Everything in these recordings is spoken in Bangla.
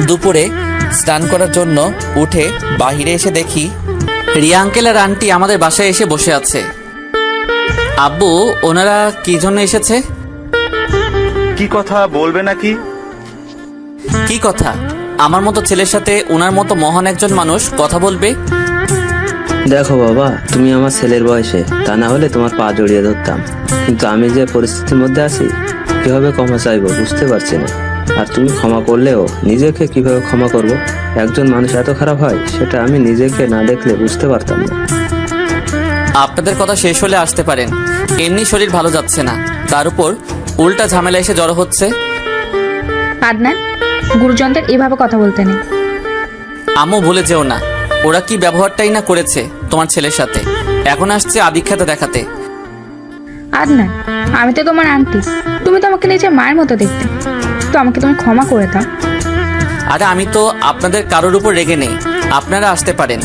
দুপুরে স্নান করার জন্য উঠে বাহিরে এসে দেখি রিয়া আঙ্কেল আর আন্টি আমাদের বাসায় এসে বসে আছে। আব্বু, ওনারা কি জন্য এসেছে? কি কথা বলবে নাকি? কি কথা? আমার মতো ছেলের সাথে ওনার মতো মহান একজন মানুষ কথা বলবে? দেখো বাবা, তুমি আমার ছেলের বয়সে, তা না হলে তোমার পা জড়িয়ে ধরতাম, কিন্তু আমি যে পরিস্থিতির মধ্যে আছি কিভাবে ক্ষমা চাইবো বুঝতে পারছি না। আর তুমি ক্ষমা করলেও নিজেকে কিভাবে ক্ষমা করব? একজন মানুষ এত খারাপ হয় সেটা আমি নিজেকে না দেখলে বুঝতে পারতাম না। আপনাদের কথা শেষ হলে আসতে পারেন, এমনি শরীর ভালো যাচ্ছে না, তার উপর উল্টা ঝামেলা এসে জড়ো হচ্ছে। আদনান, গুরুজনদের এভাবে কথা বলতে নেই। আম্মু, ভুলে যেও না, ওরা কি ব্যবহারটাই না করেছে তোমার ছেলের সাথে। এখন আসছে আদিক্ষাতা দেখাতে। আদনান, আমি তো তোমার আন্টি, তুমি তো আমাকে নিজের মায়ের মতো দেখতে, তো আমাকে তুমি ক্ষমা করে দাও। আরে আমি তো আপনাদের কারোর উপর রেগে নেই, আপনারা আসতে পারেন।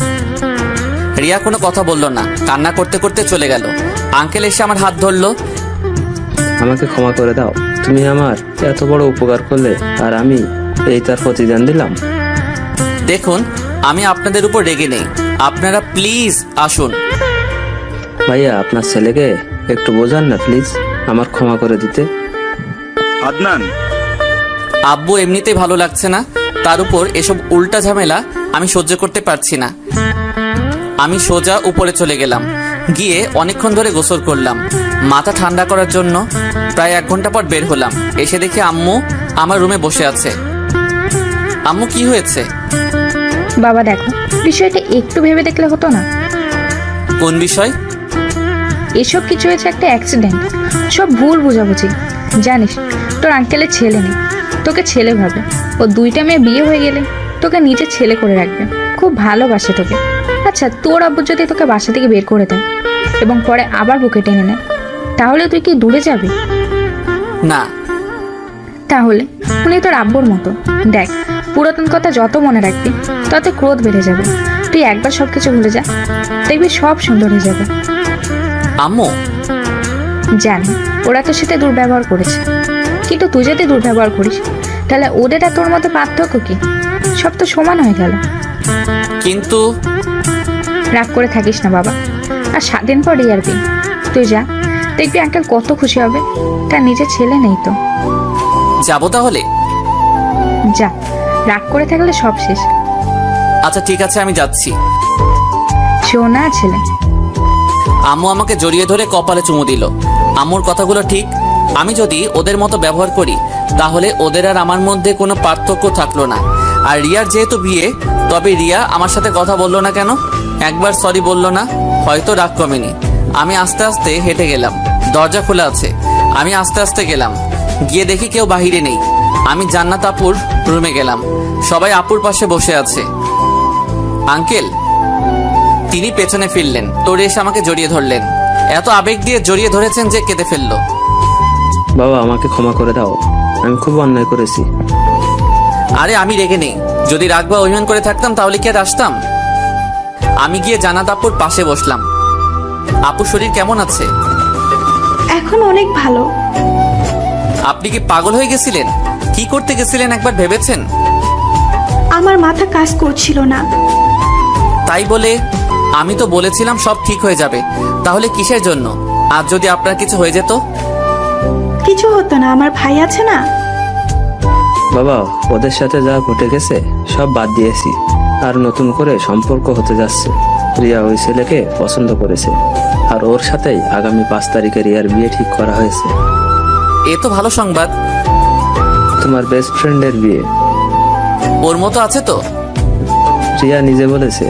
রিয়া কোনো কথা বলল না, কান্না করতে করতে চলে গেল। আঙ্কেল এসে আমার হাত ধরলো। আমাকে ক্ষমা করে দাও, তুমি আমার এত বড় উপকার করলে আর আমি এই তার প্রতিদান দিলাম। দেখুন, আমি আপনাদের উপর রেগে নেই, আপনারা প্লিজ আসুন। ভাইয়া, আপনার ছেলেকে একটু বোঝান না প্লিজ, আমার ক্ষমা করে দিতে। আদনান, আব্বু এমনিতেই ভালো লাগছে না, তার উপর এসব উল্টা ঝামেলা আমি সহ্য করতে পারছি না। আমি সোজা উপরে চলে গেলাম, গিয়ে অনেকক্ষণ ধরে গোসল করলাম মাথা ঠান্ডা করার জন্য। প্রায় 1 ঘন্টা পর বের হলাম, এসে দেখি আম্মু আমার রুমে বসে আছে। আম্মু, কি হয়েছে? বাবা দেখো, বিষয়টা একটু ভেবে দেখলে হতো না? কোন বিষয়? এসব কিছু হয়েছে একটা অ্যাক্সিডেন্ট, সব ভুল বোঝাবুঝি। জানিস, তোর আঙ্কেলের ছেলে নেই, তোকে ছেলে ভাবে। ও 2টা মেয়ে বিয়ে হয়ে গেলে তোকে নিজের ছেলে করে রাখবে, খুব ভালোবাসে তোকে। আচ্ছা, তোর আব্বু যদি তোকে বাসা থেকে বের করে দেয় এবং পরে আবার বুকে টেনে নেয়, তাহলে তুই কি দূরে যাবি? না। তাহলে উনি তোর আব্বুর মতো। দেখ, পুরাতন কথা যত মনে রাখবি তত ক্রোধ বেড়ে যাবে। তুই একবার সবকিছু ভুলে যা, দেখবি সব সুন্দর হয়ে যাবে। আম্মু, জানি ওরা তোর সাথে দুর্ব্যবহার করেছে, কিন্তু তুই যদি দুর্ব্যবহার করিস তাহলে ওদের আর তোর মধ্যে পার্থক্য কি? সব তো সমান হয়ে গেল। কিন্তু রাগ করে থাকিস না বাবা, আর 7 দিন পর রিয়ার বিয়ে। তুই যা, দেখবি আঙ্কেল কত খুশি হবে, তার নিজের ছেলে নেই তো। যাবো তাহলে? যা, রাগ করে থাকলে সব শেষ। আচ্ছা ঠিক আছে, আমি যাচ্ছি। সোনা ছেলে। আম্মু আমাকে জড়িয়ে ধরে কপালে চুমু দিল। আম্মুর কথাগুলো ঠিক, আমি যদি ওদের মতো ব্যবহার করি তাহলে ওদের আর আমার মধ্যে কোনো পার্থক্য থাকলো না। আর রিয়ার যেহেতু বিয়ে, তবে রিয়া আমার সাথে কথা বললো না কেন? একবার সরি বললো না? হয়তো রাগ কমেনি। আমি আস্তে আস্তে হেঁটে গেলাম, দরজা খোলা আছে। আমি আস্তে আস্তে গেলাম, গিয়ে দেখি কেউ বাহিরে নেই। আমি জান্নাত আপুর রুমে গেলাম, সবাই আপুর পাশে বসে আছে। আঙ্কেল, তিনি পেছনে ফিরলেন, তোরে এসে আমাকে জড়িয়ে ধরলেন। এত আবেগ দিয়ে জড়িয়ে ধরেছেন যে কেঁদে ফেললো। বাবা, আমাকে ক্ষমা করে দাও, আমি খুব অন্যায় করেছি। আরে আমি রেগে নেই, যদি রাগ বা অভিমান করে থাকতাম তাহলে কি আর আসতাম? আমি গিয়ে জান্নাত আপুর পাশে বসলাম। আপুর শরীর কেমন আছে? এখন অনেক ভালো। আপনি কি পাগল হয়ে গেছিলেন? কি করতে গেছিলেন একবার ভেবেছেন? আমার মাথা কাজ করছিল না। তাই বলে আমি তো বলেছিলাম সব ঠিক হয়ে যাবে, তাহলে কিসের জন্য? আর যদি আপনার কিছু হয়ে যেত? কিছু হতো না, আমার ভাই আছে না। বাবা, ওদের সাথে যা ঘটে গেছে সব বাদ দিয়েছি, আর নতুন করে সম্পর্ক হতে যাচ্ছে। রিয়া ওই ছেলেকে পছন্দ করেছে, আর ওর সাথেই আগামী 5 তারিখে রিয়ার বিয়ে ঠিক করা হয়েছে। এ তো ভালো সংবাদ। তোমার বেস্ট ফ্রেন্ডের বিয়ে। ওর মতো আছে তো? রিয়া নিজে বলেছে,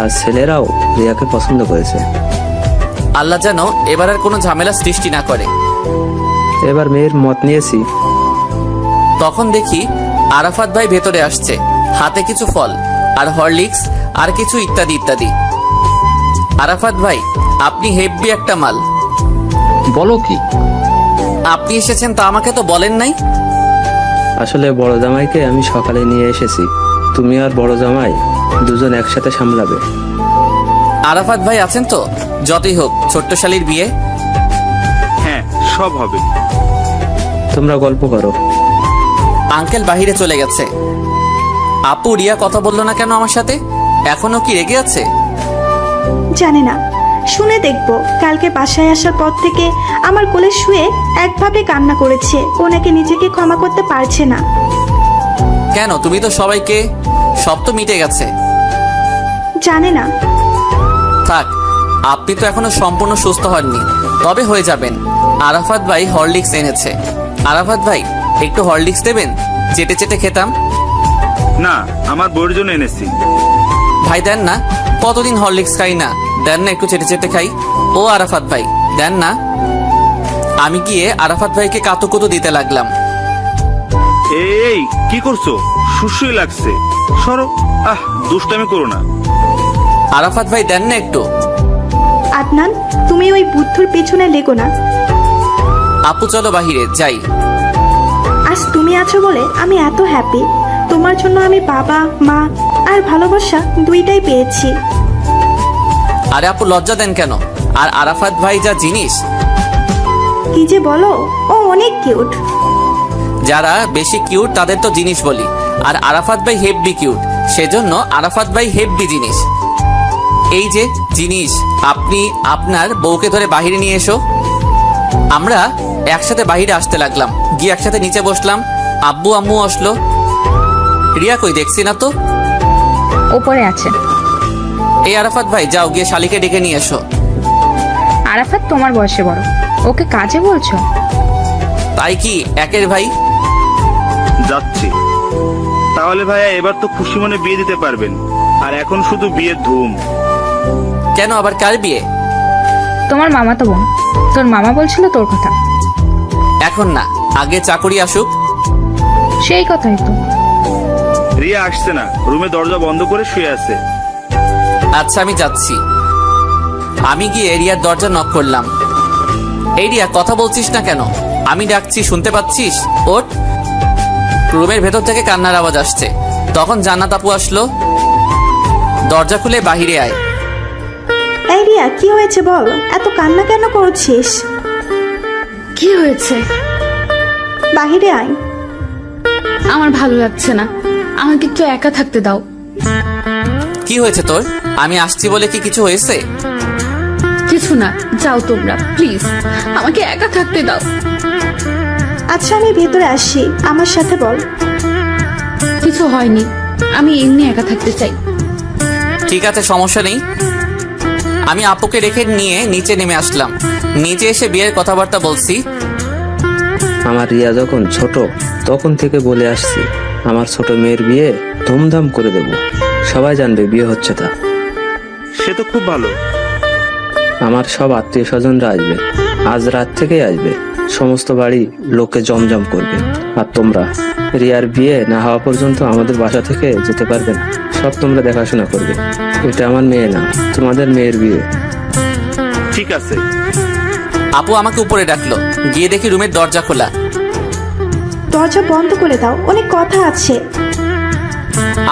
আর ছেলেরাও রিয়াকে পছন্দ করেছে। আল্লাহ যেন এবার আর কোনো ঝামেলা সৃষ্টি না করে। এবার মেয়ের মত নিয়েছি। তখন দেখি আরাফাত ভাই ভেতরে আসছে, হাতে কিছু ফল আর হরলিক্স আর কিছু ইত্যাদি ইত্যাদি। আরাফাত ভাই, আপনি হেব্বি একটা মাল। বলো কি? আপনি এসেছেন তা আমাকে তো বলেন নাই। আসলে বড় জামাইকে আমি সকালে নিয়ে এসেছি, তুমি আর বড় জামাই দুজন একসাথে সামলাবে। আরাফাত ভাই আছেন তো? যতই হোক ছোট্ট শালির বিয়ে। হ্যাঁ সব হবে। তোমরা গল্প করো। আঙ্কেল বাহিরে চলে গেছে। আপু রিয়া কথা বললো না কেন আমার সাথে? এখনো কি রেগে আছে? জানি না, শুনে দেখবো। কালকে বাসায় আসার পর থেকে আমার কোলে শুয়ে একভাবে কান্না করেছে। ও নাকি নিজেকে ক্ষমা করতে পারছে না। কেন? তুমি তো সবাইকে, সব তো মিটে গেছে। জানে না। থাক, আপনি তো এখনো সম্পূর্ণ সুস্থ হননি, তবে হয়ে যাবেন। আরাফাত ভাই হরলিক্স এনেছে। আরাফাত ভাই, একটু হরলিক্স দেবেন? চেটে চেটে খেতাম। না, আমার বউয়ের জন্য এনেছি। ভাই দেন না, কতদিন হরলিক্স খাই না, দেন না একটু চেটে চেটে খাই। ও আরাফাত ভাই, দেন না। আমি গিয়ে আরাফাত ভাইকে কাতুকুতু দিতে লাগলাম। এই কি করছো? সুসুই লাগছে, সরো। দুষ্টামি করো না। আরাফাত ভাই দেন না একটু। আদনান, তুমি ওই বুদ্ধুর পেছনে লেগো না। আপু চলো বাহিরে যাই। আজ তুমি আছো বলে আমি এত হ্যাপি। তোমার জন্য আমি বাবা, মা আর ভালোবাসা দুইটাই পেয়েছি। আরে আপু লজ্জা দেন কেন? আর আরাফাত ভাই যা জিনিস। কি যে বলো, ও অনেক কিউট। যারা বেশি কিউট তাদের তো জিনিস বলি, আর আরাফাত ভাই হেব্বি কিউট, সেজন্য আরাফাত ভাই হেব্বি জিনিস। এই যে জিনিস, আপনি আপনার বউকে ধরে বাহিরে নিয়ে এসো। আমরা একসাথে বাহিরে আসতে লাগলাম, গিয়ে একসাথে নিচে বসলাম। আব্বু আম্মু আসলো। রিয়া কই, দেখছি না তো। ওপরে আছে। এই আরাফাত ভাই যাও গিয়ে শালিকে ডেকে নিয়ে এসো। আরাফাত তোমার বয়সে বড়, ওকে কাজে বলছো? তাই কি একের ভাই? যাচ্ছি। তাহলে ভাইয়া এবার তো খুশি মনে বিয়ে দিতে পারবেন। আর এখন শুধু বিয়ের ধুম। কেন, আবার কার বিয়ে? তোমার মামা তো বোন, তোর মামা বলছিল তোর কথা। এখন না, আগে চাকরি আসুক। সেই কথাই তো। রিয়া আসছে না, রুমে দরজা বন্ধ করে শুয়ে আছে। আচ্ছা আমি যাচ্ছি। আমি গিয়ে রিয়ার দরজা নক করলাম। এই রিয়া, কথা বলছিস না কেন? আমি ডাকছি শুনতে পাচ্ছিস? ওঠ। রুমের ভেতর থেকে কান্নার আওয়াজ আসছে। তখন জান্নাত আপু আসলো। দরজা খুলে বাহিরে আয়। এই রিয়া, কি হয়েছে বল? এত কান্না কেন করছিস? কি হয়েছে? বাহিরে আয়। আমার ভালো লাগছে না, আমাকে একটু একা থাকতে দাও। কি হয়েছে তোর? আমি আসছি বলে কি কিছু হয়েছে? কিছু না, যাও তোমরা প্লিজ, আমাকে একা থাকতে দাও। আচ্ছা আমি ভেতরে আসি, আমার সাথে বল। কিছু হয়নি, আমি এমনি একা থাকতে চাই। ঠিক আছে, সমস্যা নেই। আমি আপুকে রেখে নিয়ে নিচে নেমে আসলাম। নিচে এসে বিয়ের কথাবার্তা বলছি। আমার রিয়া যখন ছোট তখন থেকে বলে আসছি, আমার ছোট মেয়ের বিয়ে ধুমধাম করে দেব, সবাই জানবে বিয়ে হচ্ছে। তা সে তো খুব ভালো। আমার সব আত্মীয় স্বজনরা আসবে, আজ রাত থেকেই আসবে। সমস্ত বাড়ি লোকে জমজম করবে। আর তোমরা রিয়ার বিয়ে না হওয়া পর্যন্ত আমাদের বাসা থেকে যেতে পারবে না। সব তোমরা দেখাশোনা করবে। এটা আমার মেয়ে না, তোমাদের মেয়ের বিয়ে। ঠিক আছে। আপু আমাকে উপরে ডাকলো। গিয়ে দেখি রুমের দরজা খোলা। দরজা বন্ধ করে দাও, অনেক কথা আছে।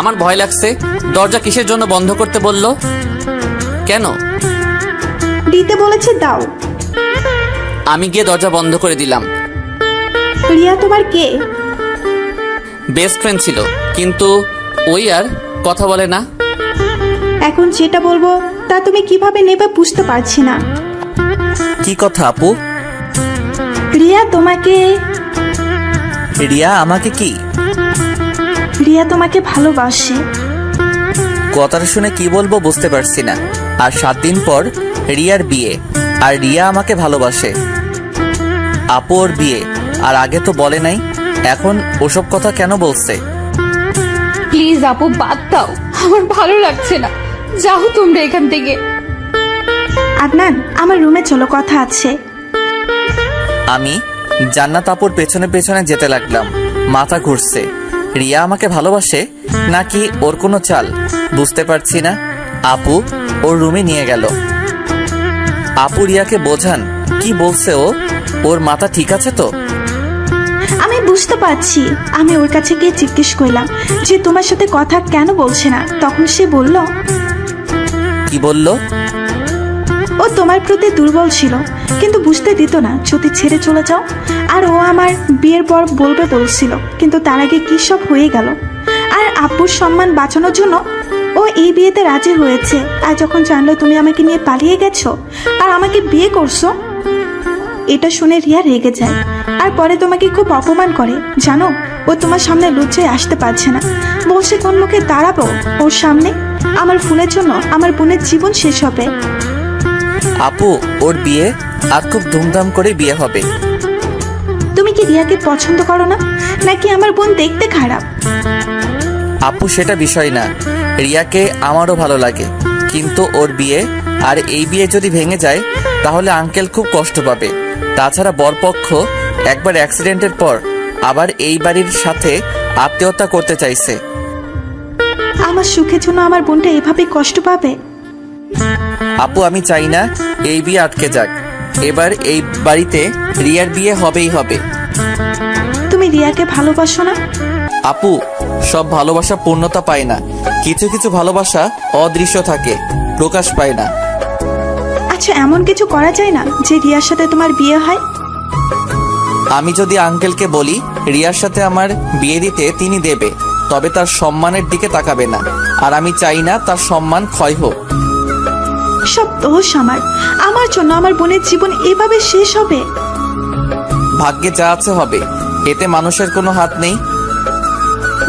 আমার ভয় লাগছে। দরজা কিসের জন্য বন্ধ করতে বললো? কেন? দিতে বলেছে, দাও। আমি গিয়ে দরজা বন্ধ করে দিলাম। রিয়া তোমার কে? বেস্ট ফ্রেন্ড ছিল, কিন্তু ওই আর কথা বলে না। এখন যেটা বলবো তা তুমি কিভাবে নেবে বুঝতে পারছি না। কি কথা আপু? রিয়া তোমাকে রিয়া আমাকে কি? রিয়া তোমাকে ভালোবাসে। কথাটা শুনে কি বলবো বুঝতে পারছি না। আর 7 দিন পর রিয়ার বিয়ে, আর রিয়া আমাকে ভালোবাসে। আপু ওর বিয়ে, আর আগে তো বলে নাই। এখন ওসব কথা কেন বলছে? প্লিজ আপু বাদ দাও, আমার ভালো লাগছে না, যাও তোমরা এখান থেকে। আদনান, আমার রুমে চলো, কথা আছে। আমি জান্নাত আপুর পেছনে পেছনে যেতে লাগলাম। মাথা ঘুরছে। রিয়া আমাকে ভালোবাসে নাকি ওর কোনো চাল বুঝতে পারছি না। আপু ওর রুমে নিয়ে গেল। আপু রিয়াকে বোঝান কি বলছে ও? ওর মাথা ঠিক আছে তো? আমি বুঝতে পারছি। আমি ওর কাছে গিয়ে জিজ্ঞেস করলাম যে তোমার সাথে কথা কেন বলছে না। তখন সে বলল, কি বলল? ও তোমার প্রতি দুর্বল ছিল, কিন্তু বুঝতে দিত না যদি ছেড়ে চলে যাও। আর ও আমার বিয়ের পর বলবে বলছিল, কিন্তু তার আগে কী সব হয়ে গেল। আর আব্বুর সম্মান বাঁচানোর জন্য ও এই বিয়েতে রাজি হয়েছে। আর যখন জানলো তুমি আমাকে নিয়ে পালিয়ে গেছো আর আমাকে বিয়ে করছো, এটা শুনে রিয়া রেগে যায় আর পরে তোমাকে খুব অপমান করে। জানো, ও তোমার সামনে লজ্জায় আসতে পারছে না, বলছে কোন মুখে দাঁড়াবো ওর সামনে। আমার ফুলের জন্য আমার বোনের জীবন শেষ হবে। আপু, ওর বিয়ে আর খুব ধুমধাম করে বিয়ে হবে। তুমি কি রিয়াকে পছন্দ করো না, নাকি আমার বোন দেখতে খারাপ? আপু, সেটা বিষয় না। রিয়াকে আমারও ভালো লাগে, কিন্তু ওর বিয়ে আর এই বিয়ে যদি ভেঙে যায় তাহলে আঙ্কেল খুব কষ্ট পাবে। তাছাড়া বরপক্ষ একবার অ্যাক্সিডেন্টের পর আবার এই বাড়ির সাথে আত্মীয়তা করতে চাইছে। আমার সুখের জন্য আমার বোনটা এভাবে কষ্ট পাবে? আপু, আমি চাই না এই বিয়ে আটকে যাক। এবার এই বাড়িতে রিয়ার বিয়ে হবেই হবে। তুমি রিয়াকে ভালোবাসো না? আপু, সব ভালোবাসা পূর্ণতা পায় না। কিছু কিছু ভালোবাসা অদৃশ্য থাকে, প্রকাশ পায় না। আচ্ছা, এমন কিছু করা যায় না যে রিয়ার সাথে তোমার বিয়ে হয়? আমি যদি আঙ্কেলকে বলি রিয়ার সাথে আমার বিয়ে দিতে, তিনি দেবে, তবে তার সম্মানের দিকে তাকাবে না। আর আমি চাই না তার সম্মান ক্ষয় হোক। সব দোষ আমার। আমার জন্য আমার বোনের জীবন এভাবে শেষ হবে? ভাগ্যে যা আছে হবে, এতে মানুষের কোনো হাত নেই।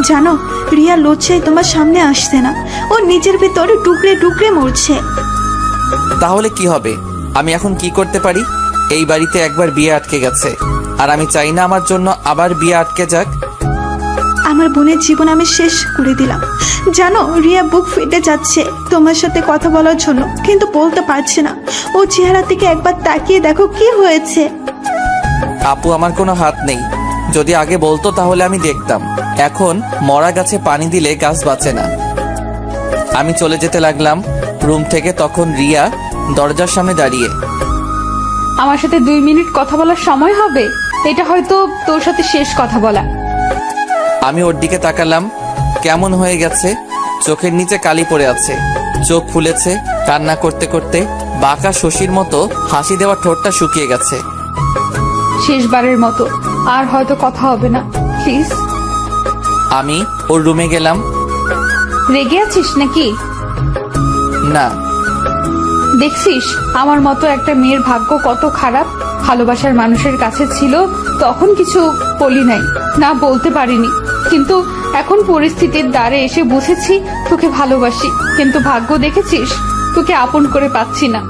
জানো, রিয়া লজ্জায় তোমার সামনে আসছে না, ও নিজের ভেতর টুকরে টুকরে মরছে। তাহলে কি হবে? আমি এখন কি করতে পারি? এই বাড়িতে একবার বিয়ে আটকে গেছে, আর আমি চাই না আমার জন্য আবার বিয়ে আটকে যাক। আমার বোনের জীবন আমি শেষ করে দিলাম। জানো, রিয়া বুক ফেটে যাচ্ছে তোমার সাথে কথা বলার জন্য, কিন্তু বলতে পারছে না। ও চেহারা থেকে একবার তাকিয়ে দেখো কি হয়েছে। আপু, আমার কোনো হাত নেই। যদি আগে বলতো তাহলে আমি দেখতাম। এখন মরা গাছে পানি দিলে গাছ বাঁচে না। আমি চলে যেতে লাগলাম রুম থেকে, তখন রিয়া দরজার সামনে দাঁড়িয়ে। আমার সাথে 2 মিনিট কথা বলার সময় হবে? এটা হয়তো তোর সাথে শেষ কথা বলা। আমি ওর দিকে তাকালাম, কেমন হয়ে গেছে, চোখের নিচে কালি পড়ে আছে, চোখ ফুলেছে, কান্না করতে করতে বাঁকা শশীর মতো হাসি দেওয়া ঠোঁটটা শুকিয়ে গেছে। শেষবারের মতো আর হয়তো কথা হবে না, প্লিজ। আমি ওর রুমে গেলাম। রেগে আছিস নাকি? না। দেখছিস আমার মতো একটা মেয়ের ভাগ্য কত খারাপ। ভালোবাসার মানুষের কাছে ছিল তখন কিছু বলি নাই, না বলতে পারিনি, কিন্তু এখন পরিস্থিতির দ্বারে এসে বুঝেছি তোকে ভালোবাসি। কিন্তু ভাগ্য দেখেছিস, তোকে আপন করে পাচ্ছি না।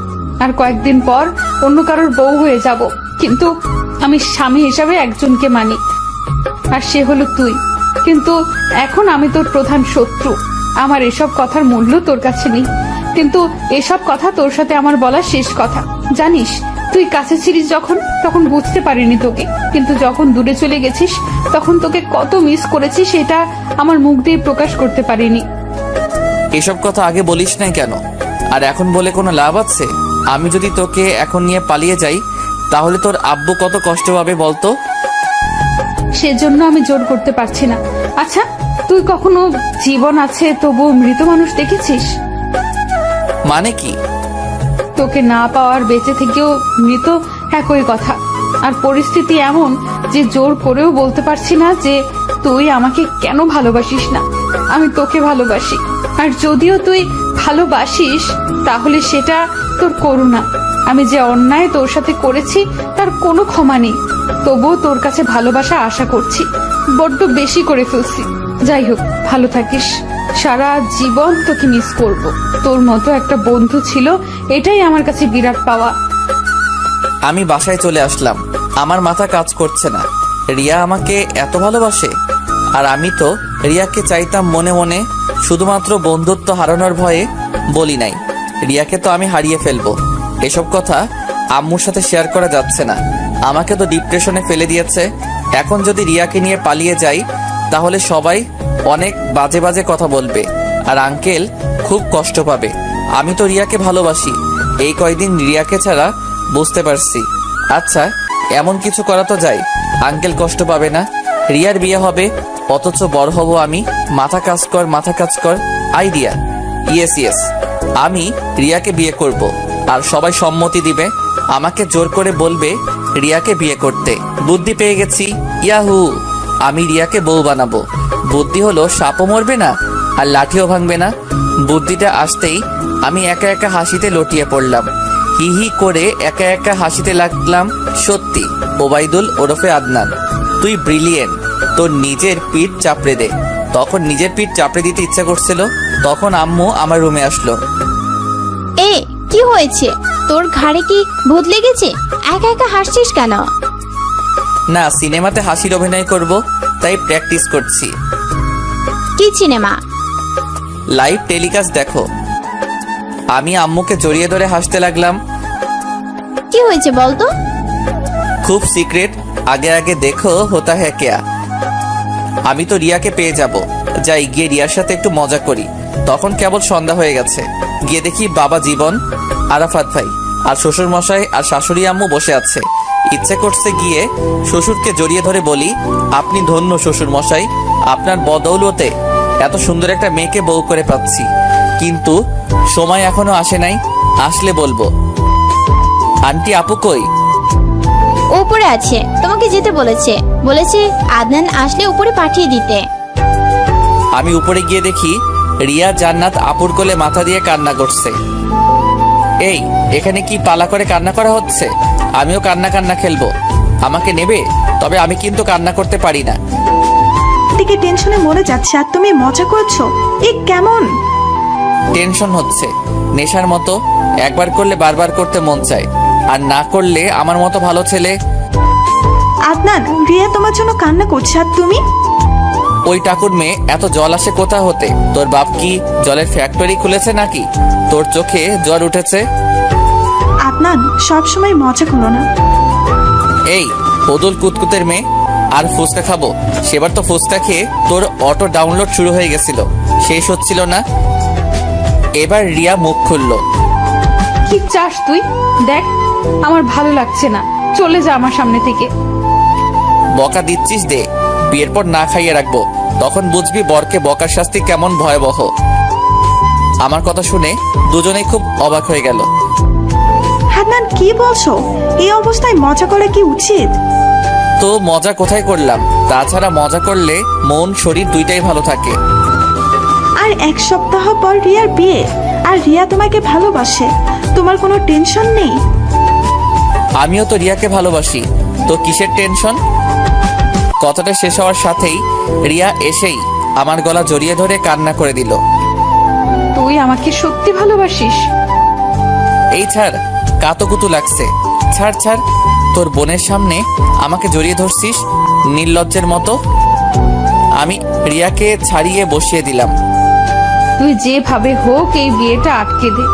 আর কয়েকদিন পর অন্য কারোর বউ হয়ে যাব, কিন্তু আমি স্বামী হিসাবে একজনকে মানি, আর সে হলো তুই। কিন্তু এখন আমি তোর প্রধান শত্রু। আমার এসব কথার মূল্য তোর কাছে নেই, কিন্তু এসব কথা তোর সাথে আমার বলা শেষ কথা। জানিস, তুই কাছে ছিলিস যখন, তখন বুঝতে পারিনি তোকে, কিন্তু যখন দূরে চলে গেছিস তখন তোকে কত মিস করেছি সেটা আমার মুখ দিয়ে প্রকাশ করতে পারিনি। এসব কথা আগে বলিস নাই কেন? আর এখন বলে কোনো লাভ আছে? আমি যদি তোকে এখন নিয়ে পালিয়ে যাই তাহলে তোর আব্বু কত কষ্ট পাবে বলতো? সেজন্য আমি জোর করতে পারছি না। আচ্ছা, তুই কখনো জীবন আছে তবু মৃত মানুষ দেখেছিস? মানে কি? তোকে না পাওয়ার বেঁচে থেকেও মৃত একই কথা। আর পরিস্থিতি এমন যে জোর করেও বলতে পারছি না যে তুই আমাকে কেন ভালোবাসিস না। আমি তোকে ভালোবাসি, আর যদিও তুই ভালোবাসিস তাহলে সেটা তোর করুণা। আমি যে অন্যায় তোর সাথে করেছি তার কোনো ক্ষমা নেই, তবুও তোর কাছে ভালোবাসা আশা করছি। বড্ড বেশি করে ফেলছি। যাই হোক, ভালো থাকিস। সারা জীবন তোকে মিস করব। তোর মতো একটা বন্ধু ছিল, এটাই আমার কাছে বিরাট পাওয়া। আমি বাসায় চলে আসলাম। আমার মাথা কাজ করছে না। রিয়া আমাকে এত ভালোবাসে, আর আমি তো রিয়াকে চাইতাম মনে মনে, শুধুমাত্র বন্ধুত্ব হারানোর ভয়ে বলি নাই। রিয়াকে তো আমি হারিয়ে ফেলবো, এসব কথা আম্মুর সাথে শেয়ার করা যাচ্ছে না। আমাকে তো ডিপ্রেশনে ফেলে দিয়েছে। এখন যদি রিয়াকে নিয়ে পালিয়ে যাই তাহলে সবাই অনেক বাজে বাজে কথা বলবে, আর আঙ্কেল খুব কষ্ট পাবে। আমি তো রিয়াকে ভালোবাসি, এই কয়দিন রিয়াকে ছাড়া বুঝতে পারছি। আচ্ছা, এমন কিছু করা তো যায়, আঙ্কেল কষ্ট পাবে না। রিয়ার বিয়ে হবে, অথচ বড় হব আমি। মাথা কাজ কর, মাথা কাজ কর। আইডিয়া। ইয়েস ইয়েস, আমি রিয়াকে বিয়ে করব। আর সবাই সম্মতি দিবে, আমাকে জোর করে বলবে রিয়াকে বিয়ে করতে। বুদ্ধি পেয়ে গেছি, ইয়াহু! আমি রিয়াকে বউ বানাবো। বুদ্ধি হলো সাপও মরবে না আর লাঠিও ভাঙবে না। বুদ্ধিটা আসতেই আমি একা একা হাসিতে লটিয়ে পড়লাম। হি হি করে একা একা হাসিতে লাগলাম। সত্যি ওবাইদুল ওরফে আদনান, তুই ব্রিলিয়েন্ট। তোর নিজের পিঠ চাপড়ে দে। তখন নিজের পিঠ চাপড়ে দিতে ইচ্ছা করছিল, তখন আম্মু আমার রুমে আসলো। এ কি হয়েছে? তোর ঘাড়ে কি ভূত লেগেছে? একা একা হাসছিস কেন? না, সিনেমাতে হাসির অভিনয় করব, তাই প্র্যাকটিস করছি। কি সিনেমা? লাইভ টেলিকাস্ট দেখো। আমি আম্মুকে জড়িয়ে ধরে হাসতে লাগলাম। কি হয়েছে বলতো? খুব সিক্রেট, আগে আগে দেখো হোতা হ্যাঁ কেয়া। আমি তো রিয়াকে পেয়ে যাব, যাই গিয়ে রিয়ার সাথে একটু মজা করি। তখন কেবল সন্ধ্যা হয়ে গেছে। গিয়ে দেখি বাবা জীবন, আরাফাত ভাই আর শ্বশুর মশাই আর শাশুড়ি আম্মু বসে আছে। ইচ্ছে করছে গিয়ে শ্বশুরকে জড়িয়ে ধরে বলি, আপনি ধন্য শ্বশুর মশাই, আপনার বদৌলতে এত সুন্দর একটা মেয়েকে বউ করে পাচ্ছি। কিন্তু সময় এখনো আসে নাই, আসলে বলবো। আন্টি আপু কই? উপরে আছে, তোমাকে যেতে বলেছে। বলেছে আদনান আসলে উপরে পাঠিয়ে দিতে। আমি উপরে গিয়ে দেখি রিয়া জান্নাত আপুর কোলে মাথা দিয়ে কান্না করছে। এই, এখানে কি পালা করে কান্না করা হচ্ছে? আমিও কান্না কান্না খেলবো, আমাকে নেবে? তবে আমি কিন্তু কান্না করতে পারি না। দিকে টেনশনে মরে যাচ্ছে আর তুমি মজা করছো, এ কেমন? টেনশন হচ্ছে নেশার মতো, একবার করলে বারবার করতে মন চায়, আর না করলে আমার মতো ভালো ছেলে। আদনান, রিয়া তোমার জন্য কান্না করছে আর তুমি? ওই টাকুর মেয়ে, এত জল আসে কোথা হতে? তোর বাপ কি জলের ফ্যাক্টরি খুলেছে নাকি? তোর চোখে জ্বর উঠেছে? আদনান, সবসময় মজা করো না। এই বদল কুতকুতের মেয়ে, আর ফুচকা খাবো? সেবার তো ফুচকা খেয়ে তোর অটো ডাউনলোড শুরু হয়ে গেছিল, শেষ হচ্ছিল না। এবার রিয়া মুখ খুললো। কি চাস তুই? দেখ, আমার ভালো লাগছে না, চলে যা আমার সামনে থেকে। বকা দিচ্ছিস দে, বিয়ের পর না খাইয়ে রাখবো, তখন বুঝবি বরকে বকার শাস্তি কেমন ভয়াবহ। আমার কথা শুনে দুজনেই খুব অবাক হয়ে গেল। আদনান, কি বলছো? এই অবস্থায় মজা করা কি উচিত? তো মজা কোথায় করলাম? তাছাড়া মজা করলে মন শরীর দুইটাই ভালো থাকে। আর এক সপ্তাহ পর রিয়ার বিয়ে, আর রিয়া তোমাকে ভালোবাসে, তোমার কোনো টেনশন নেই? আমিও তো রিয়াকে ভালোবাসি, তো কিসের টেনশন? কথাটা শেষ হওয়ার সাথেই রিয়া এসেই আমার গলা জড়িয়ে ধরে কান্না করে দিল। তুই আমাকে সত্যি ভালোবাসিস? এই ছাড়, কাতুকুতু লাগছে, ছাড় ছাড়। তোর বোনের সামনে আমাকে জড়িয়ে ধরছিস নির্লজ্জের মতো। আমি রিয়াকে ছাড়িয়ে বসিয়ে দিলাম। তুই যেভাবে হোক এই বিয়েটা আটকে দে,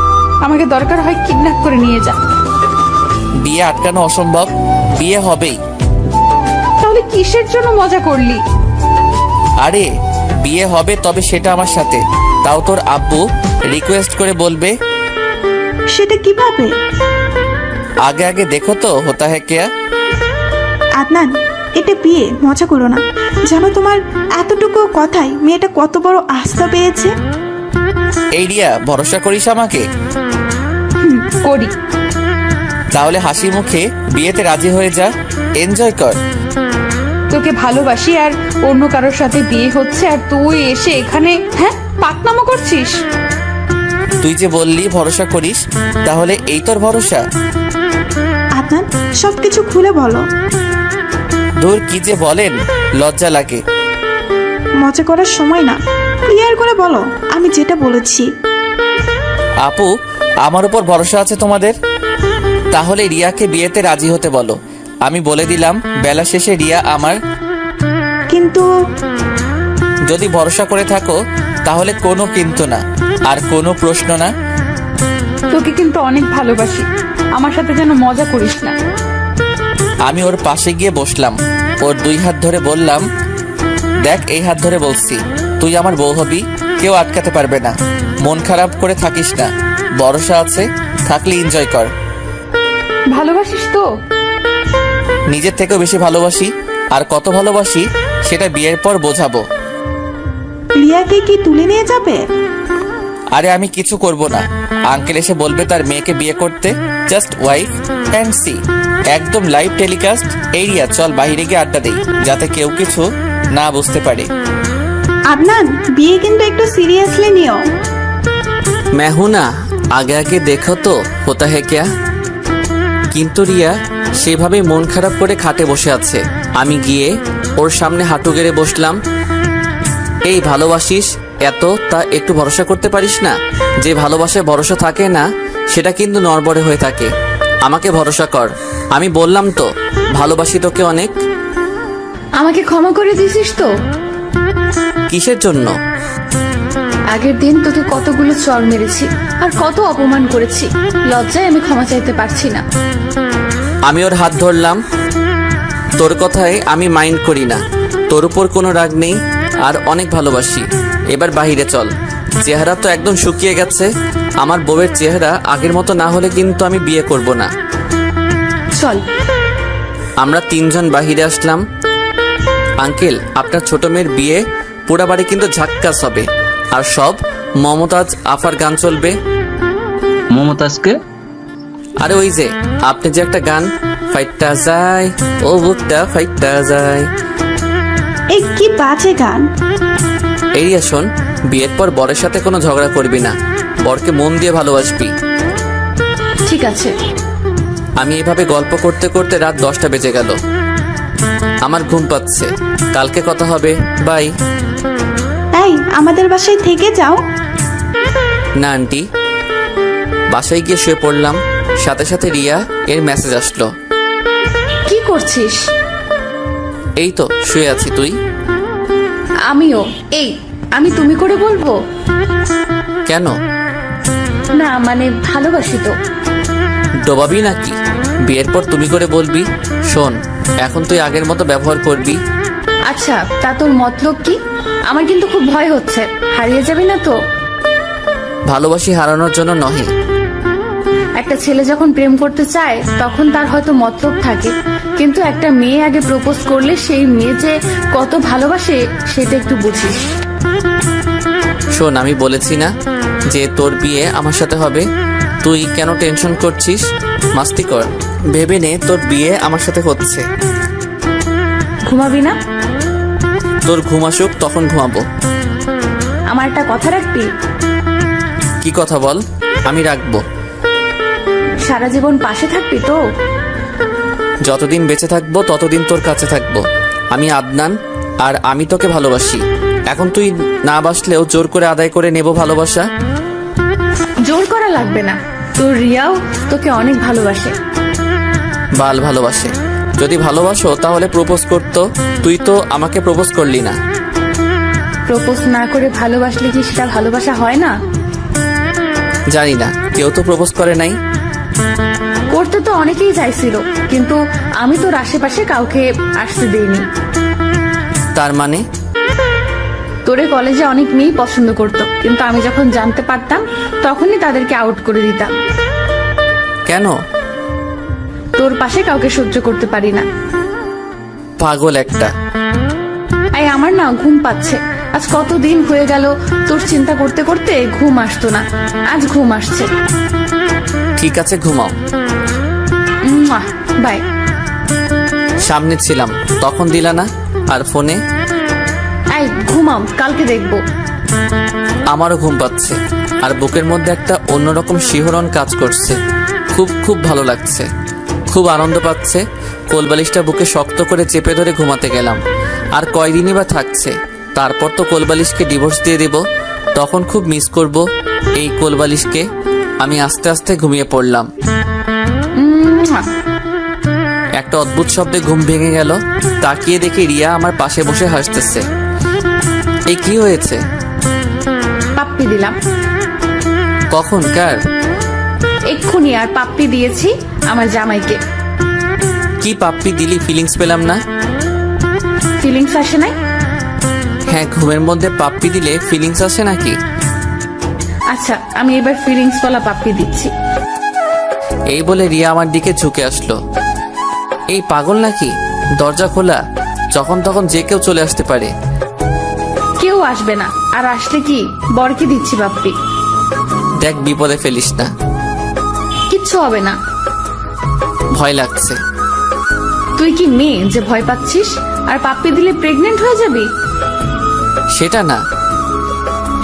আমাকে দরকার হয় কিডন্যাপ করে নিয়ে যা। বিয়ে আটকানো অসম্ভব, বিয়ে হবেই। তাহলে কিসের জন্য মজা করলি? আরে বিয়ে হবে, তবে সেটা আমার সাথে, তাও তোর আব্বু রিকোয়েস্ট করে বলবে। সেটা কিভাবে? আগে আগে দেখো তো হোতা হ্যাঁ কেয়া। আদনান, এটা বিয়ে, মজা করো না। জানো তোমার এতটুকু কথাই মেয়েটা কত বড় আস্থা পেয়েছে। এই রিয়া, ভরসা করিস আমাকে? করি। তাহলে হাসি মুখে বিয়েতে রাজি হয়ে যা, এনজয় কর। তোকে ভালোবাসি আর অন্য কারোর সাথে বিয়ে হচ্ছে, আর তুই এসে এখানে হ্যাঁ পাকনামো করছিস? তুই যে বললি ভরসা করিস, তাহলে এই তোর ভরসা? আদনান, সবকিছু খুলে বলো। দূর, কি যে বলেন, লজ্জা লাগে। মজা করার সময় না, ক্লিয়ার করে বলো আমি যেটা বলেছি। আপু, আমার উপর ভরসা আছে তোমাদের? তাহলে রিয়াকে বিয়েতে রাজি হতে বলো। আমি বলে দিলাম বেলা শেষে রিয়া আমার। কিন্তু যদি ভরসা করে থাকো তাহলে কোনো কিন্তু না, আর কোনো প্রশ্ন না। তোকে কিন্তু অনেক ভালোবাসি, আমার সাথে যেন মজা করিস না। আমি ওর পাশে গিয়ে বসলাম, ওর দুই হাত ধরে বললাম, দেখ এই হাত ধরে বলছি, তুই আমার বউ হবি, কেউ আটকাতে পারবে না। মন খারাপ করে থাকিস না, ভরসা আছে, থাকলে এনজয় কর। ভালোবাসিস তো? নিজের থেকেও বেশি ভালোবাসি, আর কত ভালোবাসি সেটা বিয়ের পর বোঝাবো। রিয়াকে কি তুলে নিয়ে যাবে? আরে আমি কিছু করব না। আঙ্কেল এসে বলবে তার মেয়েকে বিয়ে করতে। জাস্ট ওয়াইফ অ্যান্ড সি, একদম লাইভ টেলিকাস্ট। এই রিয়া, চল বাইরে গিয়ে আড্ডা দেই, যাতে কেউ কিছু না বুঝতে পারে। আদনান, বিয়ে কিন্তু একটু সিরিয়াসলি নিও। मैं हूं ना, আগে আগে দেখো তো হোতা হে ক্যা। কিন্তু রিয়া সেভাবে মন খারাপ করে খাটে বসে আছে। আমি গিয়ে ওর সামনে হাঁটু গেড়ে বসলাম। এই ভালোবাসিস এত, তা একটু ভরসা করতে পারিস না? যে ভালোবাসায় ভরসা থাকে না সেটা কিন্তু নড়বড়ে হয়ে থাকে। আমাকে ভরসা কর, আমি বললাম তো ভালোবাসি তোকে অনেক। আমাকে ক্ষমা করে দিছিস তো? কিসের জন্য? আগের দিন তোকে কতগুলো চর মেরেছি আর কত অপমান করেছি, লজ্জায় আমি ক্ষমা চাইতে পারছি না। আমি ওর হাত ধরলাম। তোর কথায় আমি মাইন্ড করি না, তোর উপর কোনো রাগ নেই আর অনেক ভালোবাসি। এবার বাহিরে চল, চেহারা তো একদম শুকিয়ে গেছে। আমার বউয়ের চেহারা আগের মতো না হলে কিন্তু আমি বিয়ে করব না। চল। আমরা তিনজন বাহিরে আসলাম। আঙ্কেল, আপনার ছোট মেয়ের বিয়ে পুরা বাড়ি কিন্তু ঝাক্কাস হবে, আর সব মমতাজ আফার গান চলবে। মমতাজকে? আরে ওই যে আপনি যে একটা গান, ফাইটটা যায় ও বুকটা ফাইটটা যায়। এই কি বাজে গান! এই শোন, বিয়ের পর বরের সাথে কোনো ঝগড়া করবি না, বরকে মন দিয়ে ভালোবাসবি। ঠিক আছে। আমি এভাবে গল্প করতে করতে রাত 10টা বেজে গেল। আমার ঘুম পাচ্ছে, কালকে কথা হবে, বাই। তাই আমাদের বাসায় থেকে যাও। না আন্টি, বাসায় গিয়ে শুয়ে পড়লাম। সাথে সাথে রিয়া এর মেসেজ আসলো। কি করছিস? এই তো শুয়ে আছি, তুই? আমিও। এই, আমি তুমি করে বলবো? কেন? না মানে ভালোবাসি তো। ডোবাবি নাকি? বিয়ের পর তুমি করে বলবি। শোন, এখন তুই আগের মতো ব্যবহার করবি। আচ্ছা, তা তোর মতলব কি? আমার কিন্তু খুব ভয় হচ্ছে, হারিয়ে যাবি না তো? ভালোবাসি হারানোর জন্য নহে। একটা ছেলে যখন প্রেম করতে চায় তখন তার হয়তো মতলব থাকে, কিন্তু একটা মেয়ে আগে প্রপোজ করলে সেই মেয়ে যে কত ভালোবাসে সেটা একটু বুঝিস। শোন, আমি বলেছি না যে তোর বিয়ে আমার সাথে হবে? তুই কেন টেনশন করছিস? মাস্তি কর, ভেবে নে তোর বিয়ে আমার সাথে হচ্ছে। ঘুমাবি না? তোর ঘুম আসুক তখন ঘুমাবো। আমার একটা কথা রাখবি? কি কথা বল, আমি রাখবো। সারা জীবন পাশে থাকবি তো? যতদিন বেঁচে থাকবো ততদিন তোর কাছে থাকবো। আমি আদনান, আর আমি তোকে ভালোবাসি। এখন তুই না বাসলেও জোর করে আদায় করে নেব ভালোবাসা। জোর করা লাগবে না, তোর রিয়াও তোকে অনেক ভালোবাসে। বাল ভালোবাসে? যদি ভালোবাসো তাহলে প্রপোজ করতো। তুই তো আমাকে প্রপোজ করলি না। প্রপোজ না করে ভালোবাসলে কি সেটা ভালোবাসা হয় না? জানি না, কেউ তো প্রপোজ করে নাই। করতে তো অনেকেই চাইছিল, কিন্তু আমি তোর আশেপাশে কাউকে আসতে দেইনি। তার মানে? তোরে কলেজে অনেক মেয়েই পছন্দ করতো, কিন্তু আমি যখন জানতে পারতাম তখনই তাদেরকে আউট করে দিতাম। কেন? তোর পাশে কাউকে সহ্য করতে পারি না। পাগল একটা। এই আমার না ঘুম পাচ্ছে। আজ কতদিন হয়ে গেল তোর চিন্তা করতে করতে ঘুম আসতো না, আজ ঘুম আসছে। ঠিক আছে, ঘুমাও। বাই। সামনে ছিলাম তখন দিলা না, আর ফোনে। এই ঘুমাও, কালকে দেখবো। আমারও ঘুম পাচ্ছে, আর বুকের মধ্যে একটা অন্যরকম শিহরণ কাজ করছে। খুব খুব ভালো লাগছে, খুব আনন্দ পাচ্ছে। কোলবালিশটা বুকে শক্ত করে চেপে ধরে ঘুমাতে গেলাম। আর কয়দিনই বা থাকছে, তারপর তো কোলবালিশকে ডিভোর্স দিয়ে দেব। তখন খুব মিস করব এই কোলবালিশকে। আমি আস্তে আস্তে ঘুমিয়ে পড়লাম। একটা অদ্ভুত শব্দে ঘুম ভেঙে গেল। তাকিয়ে দেখি রিয়া আমার পাশে বসে হাসতেছে। এই কি হয়েছে? পাপ্পি দিলাম। কখন, কার? এক্ষুনি। আর পাপ্পি দিয়েছি আমার জামাইকে। কি পাপ্পি দিলি? ফিলিংস পেলাম না। ফিলিংস আসে নাই? হ্যাঁ, ঘুমের মধ্যে পাপ্পি দিলে ফিলিংস আসে নাকি? আচ্ছা, আমি এবার ফিলিংস ওয়ালা পাপ্পি দিচ্ছি। এই বলে রিয়া আমার দিকে ঝুঁকে আসলো। এই পাগল নাকি? দরজা খোলা, যখন তখন যে কেউ চলে আসতে পারে। কেউ আসবে না, আর আসলে কি বরকে দিচ্ছি পাপ্পি। দেখ বিপদে ফেলিস না। কিচ্ছু হবে না। ভয় লাগছে। তুই কি মেয়ে যে ভয় পাচ্ছিস? আর পাপ্পি দিলে প্রেগনেন্ট হয়ে যাবি? সেটা না।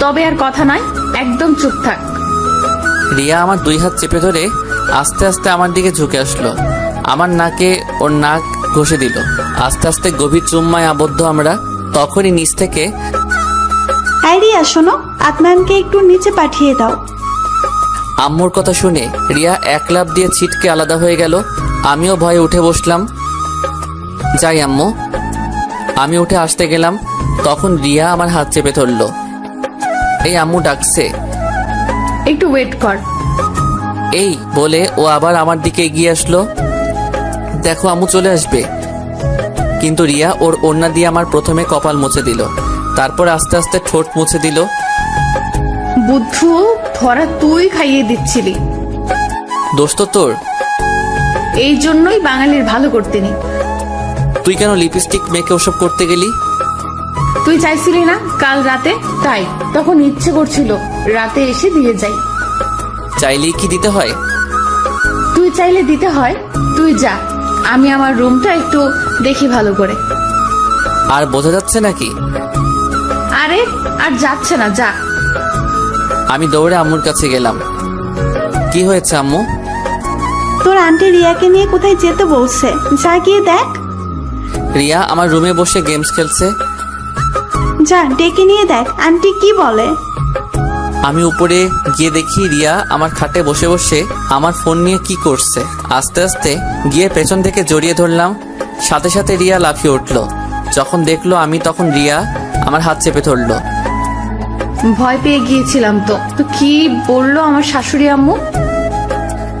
তবে আর কথা নয়, একদম চুপ থাক। রিয়া আমার 2 হাত চেপে ধরে আস্তে আস্তে আমার দিকে ঝুঁকে আসলো। আমার নাকে ওর নাক ঘষে দিল। আস্তে আস্তে গভীর চুম্মায় আবদ্ধ আমরা। তখনই নিচ থেকে রিয়া শোনো, আদনানকে একটু নিচে পাঠিয়ে দাও। আম্মুর কথা শুনে রিয়া এক লাফ দিয়ে ছিটকে আলাদা হয়ে গেল। আমিও ভয়ে উঠে বসলাম। যাই আম্মু। আমি উঠে আসতে গেলাম, তখন রিয়া আমার হাত চেপে ধরলো। এই আম্মু ডাকছে। একটু ওয়েট কর। এই বলে ও আবার আমার দিকে এগিয়ে আসলো। দেখো আম্মু চলে আসবে। কিন্তু রিয়া ওর ওড়না দিয়ে আমার প্রথমে কপাল মুছে দিল, তারপর আস্তে আস্তে ঠোঁট মুছে দিল। বুদ্ধু, ধরা তুই খাইয়ে দিচ্ছিলি। দোস্ত তোর। এই জন্যই বাঙালির ভালো করতে নেই। তুই কেন লিপস্টিক মেখে ওসব করতে গেলি? তুই চাইছিলি না কাল রাতে, তাই তখন ইচ্ছে করছিল রাতে এসে দিয়ে যাই। চাইলেই কি দিতে হয়? তুই চাইলে দিতে হয়। তুই যা, আমি আমার রুমটা একটু দেখি ভালো করে। আর বোঝা যাচ্ছে নাকি? আরে আর যাচ্ছে না, যা। আমি দৌড়ে আম্মুর কাছে গেলাম। কি হয়েছে আম্মু? তোর আন্টি রিয়াকে নিয়ে কোথায় যেতে বলছে, যা গিয়ে দেখ। রিয়া আমার রুমে বসে গেমস খেলছে। যা ডেকে নিয়ে দেখ আন্টি কি বলে। আমি উপরে গিয়ে দেখি রিয়া আমার খাটে বসে বসে আমার ফোন নিয়ে কি করছে। আস্তে আস্তে গিয়ে পেছন থেকে জড়িয়ে ধরলাম। সাথে সাথে রিয়া লাফিয়ে উঠলো। যখন দেখলো আমি, তখন রিয়া আমার হাত চেপে ধরলো। ভয় পেয়ে গিয়েছিলাম। তো কি বললো আমার শাশুড়ি আম্মু?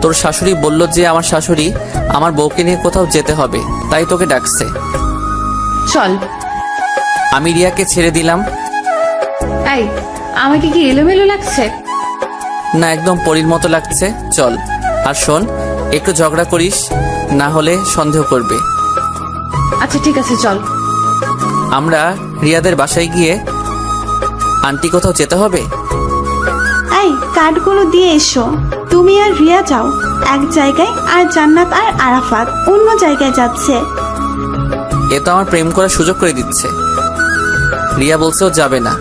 তোর শাশুড়ি বলল যে আমার শাশুড়ি আমার বউকে নিয়ে কোথাও যেতে হবে, তাই তোকে ডাকছে। চল। আমি রিয়াকে ছেড়ে দিলাম। এই, আমাকে কি এলোমেলো লাগছে? না, একদম পরীর মতো লাগছে। চল। আর শোন, একটু ঝগড়া করিস, না হলে সন্দেহ করবে। আচ্ছা ঠিক আছে, চল। আমরা রিয়াদের বাসায় গিয়ে, আন্টি কোথাও যেতে হবে? এই কার্ডগুলো দিয়ে এসো। তুমি আর রিয়া যাও এক জায়গায়, আর জান্নাত আর আরাফাত অন্য জায়গায় যাচ্ছে। এ তো আমার প্রেম করার সুযোগ করে দিচ্ছে। রিয়া বলছে ও যাবে না।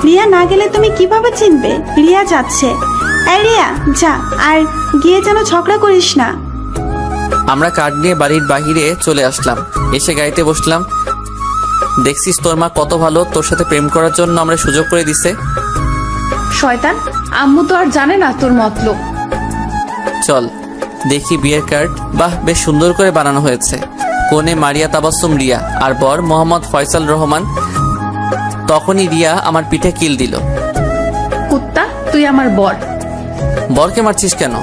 রিয়া না গেলে তুমি কিভাবে চিনবে রিয়া যাচ্ছে? এই রিয়া যা, আর গিয়ে যেন ঝগড়া করিস না। আমরা কার্ড নিয়ে বাড়ির বাহিরে চলে আসলাম। এসে গাড়িতে বসলাম। দেখছিস তোর মা কত ভালো, তোর সাথে প্রেম করার জন্য আমরা সুযোগ করে দিছে। শয়তান, আম্মু তো আর জানে না তোর মতলব। চল দেখি বিয়ের কার্ড। বাহ, বেশ সুন্দর করে বানানো হয়েছে। কোণে মারিয়া তাবাসসুম রিয়া, আর বর মোহাম্মদ ফয়সাল রহমান। তখনই রিয়া আমার পিঠে কিল দিল। কুত্তা, তুই আমার বর। বরকে মারছিস কেন?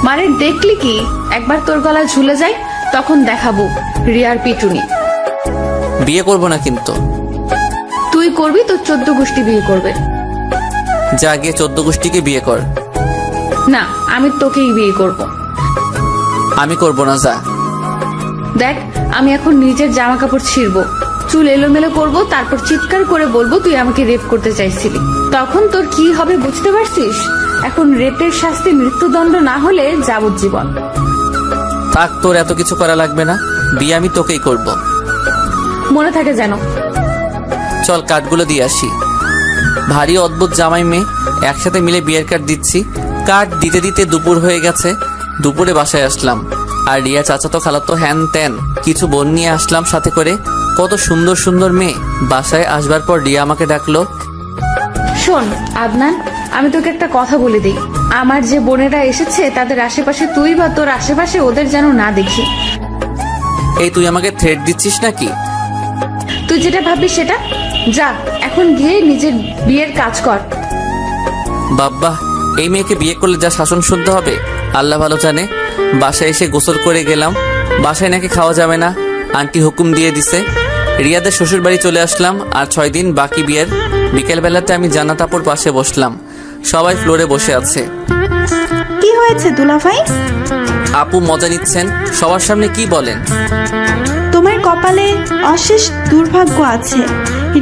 মানে দেখলি কি, একবার তোর গলায় ঝুলে যাই, তখন দেখাবো রিয়ার পিটুনি। বিয়ে করব না কিন্তু। তুই করবি, তোর 14 গোষ্ঠী বিয়ে করবে। যা গিয়ে 14 গোষ্ঠীকে বিয়ে কর। না, আমি তোকেই বিয়ে করব। আমি করব না, যা। দেখ, আমি এখন নিজের জামা কাপড় ছিঁড়বো, চুল এলোমেলো করবো, তারপর চিৎকার করে বলবো তুই আমাকে রেপ করতে চাইছিলি। তখন তোর কি হবে বুঝতে পারছিস? এখন রেপের শাস্তি মৃত্যুদণ্ড না হলে যাবজ্জীবন। থাক, তোর এত কিছু করা লাগবে না। বিয়ে আমি তোকেই করব। মনে থাকে যেন। চল কার্ডগুলো দিয়ে আসি। ভারী অদ্ভুত জামাই মেয়ে, একসাথে মিলে বিয়ের কার্ড দিচ্ছি। কার্ড দিতে দিতে দুপুর হয়ে গেছে। দুপুরে বাসায় আসলাম, আর রিয়া চাচাতো খালাতো হ্যান ত্যান কিছু বোন নিয়ে আসলাম সাথে করে। কত সুন্দর সুন্দর মেয়ে। বাসায় আসবার পর রিয়া আমাকে ডাকলো। শোন আদনান, আমি তোকে একটা কথা বলে দিই। আমার যে বোনেরা এসেছে তাদের আশেপাশে তুই বা তোর আশেপাশে ওদের যেন না দেখি। এই তুই আমাকে থ্রেট দিচ্ছিস নাকি? তুই যেটা ভাববি সেটা। যা, এখন গিয়ে নিজের বিয়ের কাজ কর। বাব্বা, এই মেয়েকে বিয়ে করলে যা শাসন শুনতে হবে আল্লাহ ভালো জানে। বাসায় এসে গোসল করে গেলাম। বাসায় নাকি খাওয়া যাবে না, আন্টি হুকুম দিয়ে দিছে। রিয়াদের শ্বশুর বাড়ি চলে আসলাম। আর 6 দিন বাকি বিয়ের। বিকেলবেলাতে আমি জান্নাত আপুর পাশে বসলাম। সবাই ফ্লোরে বসে আছে। কি হয়েছে দুলাভাই? আপু মজা নিচ্ছেন। সবার সামনে কি বলেন? তোমার কপালে অশেষ দুর্ভাগ্য আছে।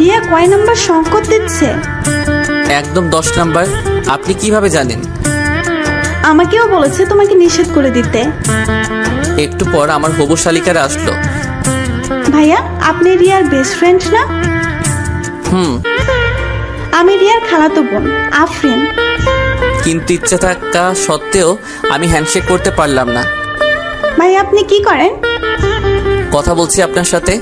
রিয়া কয় নম্বর সংকট দিচ্ছে? একদম 10 নাম্বার। আপনি কিভাবে জানেন? আমাকেও বলেছে তোমাকে নিষেধ করে দিতে। একটু পর আমার হবু শালিকারা আসলো। ভাইয়া, আপনি রিয়ার বেস্ট ফ্রেন্ড না? হুম। আমি রিয়ার খালাতো বোন আফরিন। কিন্তু ইচ্ছে থাকা সত্ত্বেও আমি হ্যান্ডশেক করতে পারলাম না। ভাই, আপনি কি করেন? কথা বলছি আপনার সাথে।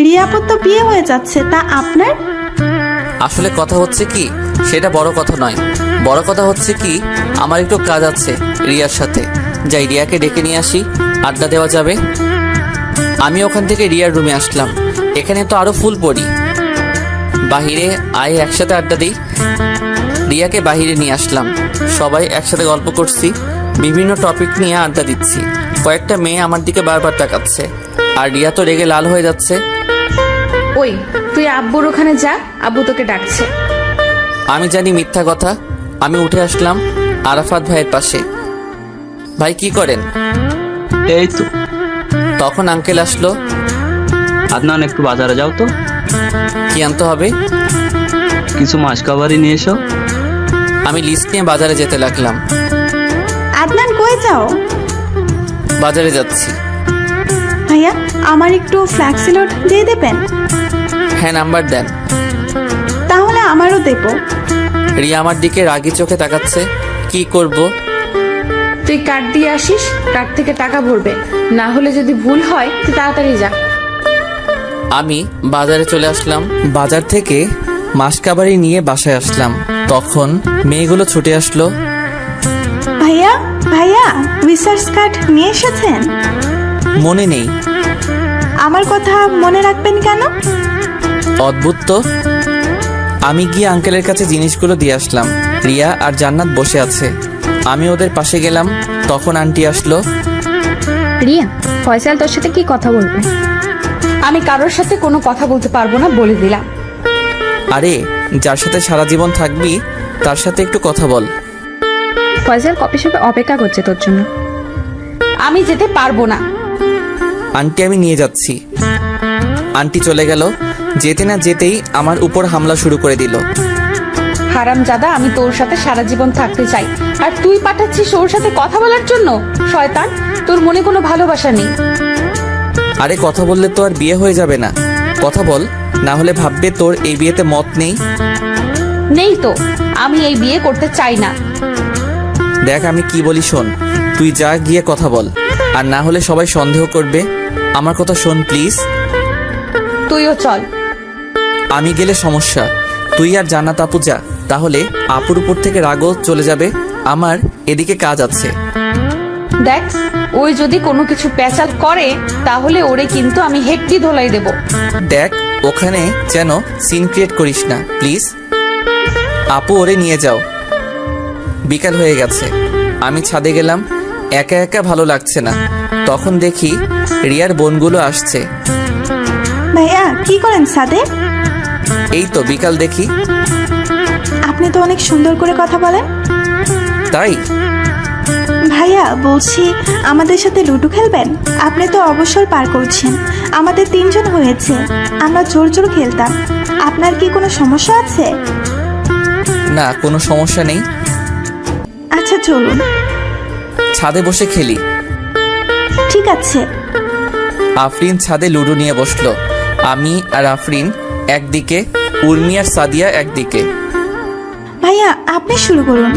রিয়া আপুর তো বিয়ে হয়ে যাচ্ছে, তা আপনার? আসলে কথা হচ্ছে কি, সেটা বড় কথা নয়। বড় কথা হচ্ছে কি, আমার একটু কাজ আছে রিয়ার সাথে। যাই, রিয়াকে ডেকে নিয়ে আসি, আড্ডা দেওয়া যাবে। আমি ওখান থেকে রিয়ার রুমে আসলাম। এখানে তো আরো ফুল পড়ি। বাহিরে আয়, একসাথে আড্ডা দিই। রিয়াকে বাহিরে নিয়ে আসলাম। সবাই একসাথে গল্প করছি, বিভিন্ন টপিক নিয়ে আড্ডা দিচ্ছি। কয়েকটা মেয়ে আমার দিকে বারবার তাকাচ্ছে, আর রিয়া তো রেগে লাল হয়ে যাচ্ছে। ওই, তুই আব্বুর ওখানে যা, আব্বু তোকে ডাকছে। আমি জানি মিথ্যা কথা। আমি উঠে আসলাম আরাফাত ভাইয়ের পাশে। ভাই কি করেন? এই তো। তখন আঙ্কেল আসলো। আদনান, একটু বাজারে যাও তো, কি আনতে হবে? কিছু মাছ কাবারি নিয়ে এসো। আমি লিস্ট নিয়ে বাজারে যেতে লাগলাম। আদনান, কই যাও? বাজারে যাচ্ছি। ভাইয়া, আমার একটু ফ্ল্যাক্সি লোড দিয়ে দেবেন? হ্যাঁ, নাম্বার দেন। তাহলে আমারও দেবো। রিয়া আমার দিকে রাগি চোখে তাকাচ্ছে। কি করব? তুই কার্ড দিয়ে আসিস, কার্ড থেকে টাকা ভরবে। না হলে যদি ভুল হয় তুই তাড়াতাড়ি যা। আমি বাজারে চলে আসলাম। বাজার থেকে মাসকাবারি নিয়ে বাসায় আসলাম। তখন মেয়েগুলো ছুটে আসলো। ভাইয়া, ভাইয়া, রিসার্চ কার্ড নিয়ে এসেছেন? মনে নেই। আমার কথা মনে রাখবেন কেন? অদ্ভুত তো। আমি গিয়ে আঙ্কেলের কাছে জিনিসগুলো দিয়ে আসলাম। রিয়া আর জান্নাত বসে আছে। আমি ওদের পাশে গেলাম। তখন আন্টি আসলো। রিয়া, ফয়সাল তোর সাথে কি কথা বলবে? আমি কারোর সাথে কোনো কথা বলতে পারবো না, বলে দিলাম। আরে, যার সাথে সারা জীবন থাকবি তার সাথে একটু কথা বল। ফয়সাল কপি শপে অপেক্ষা করছে তোর জন্য। আমি যেতে পারবো না। আন্টি, আমি নিয়ে যাচ্ছি। আন্টি চলে গেল। যেতে না যেতেই আমার উপর হামলা শুরু করে দিল। হারামজাদা, আমি তোর সাথে সারা জীবন থাকতে চাই, আর তুই পাঠাচ্ছিস ওর সাথে কথা বলার জন্য? শয়তান, তোর মনে কোনো ভালোবাসা নেই। আরে, কথা বললে তো আর বিয়ে হয়ে যাবে না। কথা বল, না হলে ভাববে তোর এই বিয়েতে মত নেই। নেই তো, আমি এই বিয়ে করতে চাই না। দেখ, আমি কি বলি শোন। তুই যা, গিয়ে কথা বল। আর না হলে সবাই সন্দেহ করবে। আমার কথা শোন প্লিজ। তুইও চল। আমি গেলে সমস্যা। তুই আর জান্নাত আপু যা, তাহলে আপুর উপর থেকে রাগও চলে যাবে। আমার এদিকে কাজ আছে। দেখ, ওই যদি কোনো কিছু পেঁচাল করে তাহলে ওরে কিন্তু আমি হেডটি ধোলাই দেব। দেখ, ওখানে যেন সিন ক্রিয়েট করিস না প্লিজ। আপু, ওরে নিয়ে যাও। বিকাল হয়ে গেছে। আমি ছাদে গেলাম। একা একা ভালো লাগছে না। তখন দেখি রিয়ার বোনগুলো আসছে। ভাইয়া, কি করেন ছাদে? এই তো বিকাল দেখি। আপনি তো অনেক সুন্দর করে কথা বলেন। তাই? ভাইয়া, বলছি আমাদের সাথে লুডো খেলবেন? আপনি তো অবসর পার করছেন। আমাদের 3 জন হয়েছে, আমরা জোর জোর খেলতাম। আপনার কি কোনো সমস্যা আছে? না, কোনো সমস্যা নেই। আচ্ছা, চলুন। ছাদে বসে খেলি। ঠিক আছে। আফরিন ছাদে লুডো নিয়ে বসলো। আমি আর আফরিন একদিকে, উর্মি আর সাদিয়া একদিকে। ভাইয়া, আপনি শুরু করুন।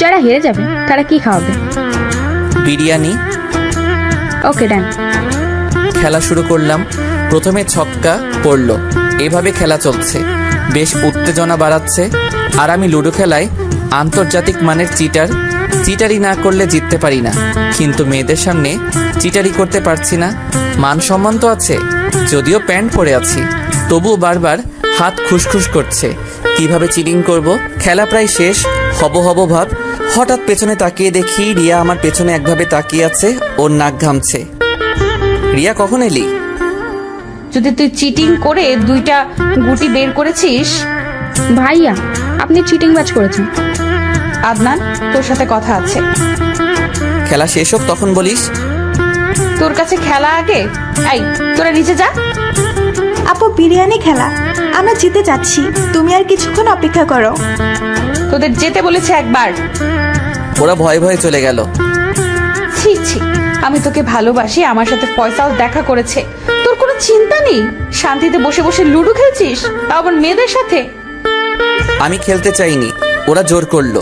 যারা হেরে যাবে তারা কি খাওয়াবে? বিরিয়ানি। ওকে, ডান। খেলা শুরু করলাম। প্রথমে ছক্কা পড়লো। এভাবে খেলা চলছে। বেশ উত্তেজনা বাড়াচ্ছে। আর আমি লুডো খেলায় আন্তর্জাতিক মানের চিটার। চিটারি না করলে জিততে পারি না, কিন্তু মেয়েদের সামনে চিটারি করতে পারছি না। মান সম্মান তো আছে, যদিও প্যান্ট পরে আছি, তবুও বারবার হাত খুসখুস করছে। কিভাবে চিটিং করব? খেলা প্রায় শেষ, হব হব ভাব। হঠাৎ পেছনে তাকিয়ে দেখি রিয়া আমার পেছনে একভাবে তাকিয়ে আছে। ওর নাক ঘামছে। রিয়া, কখন এলি? যদি তুই চিটিং করে 2টা গুটি বের করেছিস। ভাইয়া, আপনি চিটিং বাজ করেছেন। আদনান, তোর সাথে কথা আছে। খেলা শেষ হোক তখন বলিস। তোর কাছে খেলা আগে। এই তোরা নিচে যা। আপু বিরিয়ানি খেলা, আমরা জিতে যাচ্ছি, তুমি আর কিছুক্ষণ অপেক্ষা করো। তোদের যেতে বলেছে একবার। ওরা ভয়ে ভয়ে চলে গেল। ছি ছি, আমি তোকে ভালোবাসি, আমার সাথে ফয়সাল দেখা করেছে, তোর কোনো চিন্তা নেই, শান্তিতে বসে বসে লুডো খেলছিস, তাও আবার মেয়েদের সাথে। আমি খেলতে চাইনি, ওরা জোর করলো।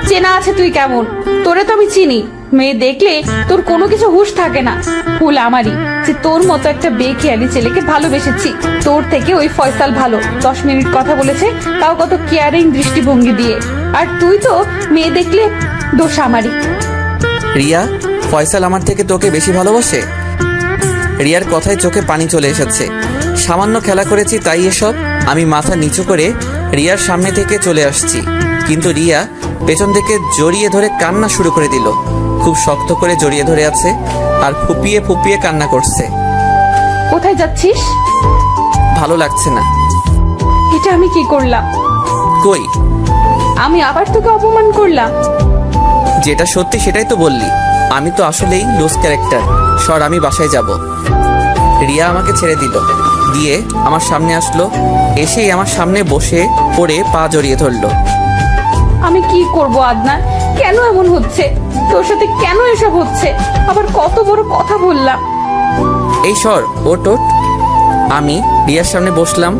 চেনা আছে তুই কেমন, তোরে তো আমি চিনি। মেয়ে দেখলে তোর কোনো কিছু হুঁশ থাকে না। ভুল আমারই যে তোর মতো একটা বেখেয়ালি ছেলেকে ভালোবেসেছি। তোর থেকে ওই ফয়সাল ভালো, 10 মিনিট কথা বলেছে, তাও কত কেয়ারিং দৃষ্টিভঙ্গি দিয়ে। আর তুই তো মেয়ে দেখলে দোষ আমারই। রিয়া, ফয়সাল আমার থেকে তোকে বেশি ভালোবাসে? রিয়ার কথায় চোখে পানি চলে এসেছে। সামান্য খেলা করেছি তাই এসব? আমি মাথা নিচু করে রিয়ার সামনে থেকে চলে আসছি, কিন্তু রিয়া পেছন থেকে জড়িয়ে ধরে কান্না শুরু করে দিল। খুব শক্ত করে জড়িয়ে ধরে আছে আর ফুপিয়ে ফুপিয়ে কান্না করছে। কোথায় যাচ্ছিস? ভালো লাগছে না। এটা আমি কি করলাম? কই? আমি আবার তোকে অপমান করলাম? যেটা সত্যি সেটাই তো বললি। আমি তো আসলেই লুজ ক্যারেক্টার। সর, আমি বাসায় যাব। রিয়া আমাকে ছেড়ে দিল, দিয়ে আমার সামনে আসলো। এসেই আমার সামনে বসে পড়ে পা জড়িয়ে ধরলো। আমি কি করব আদনান? কেন এমন হচ্ছে? তোর সাথে কেন এসব হচ্ছে? আবার কত বড় কথা বললাম। এই সর, ওট ওট। আমি রিয়ার সামনে বসলাম।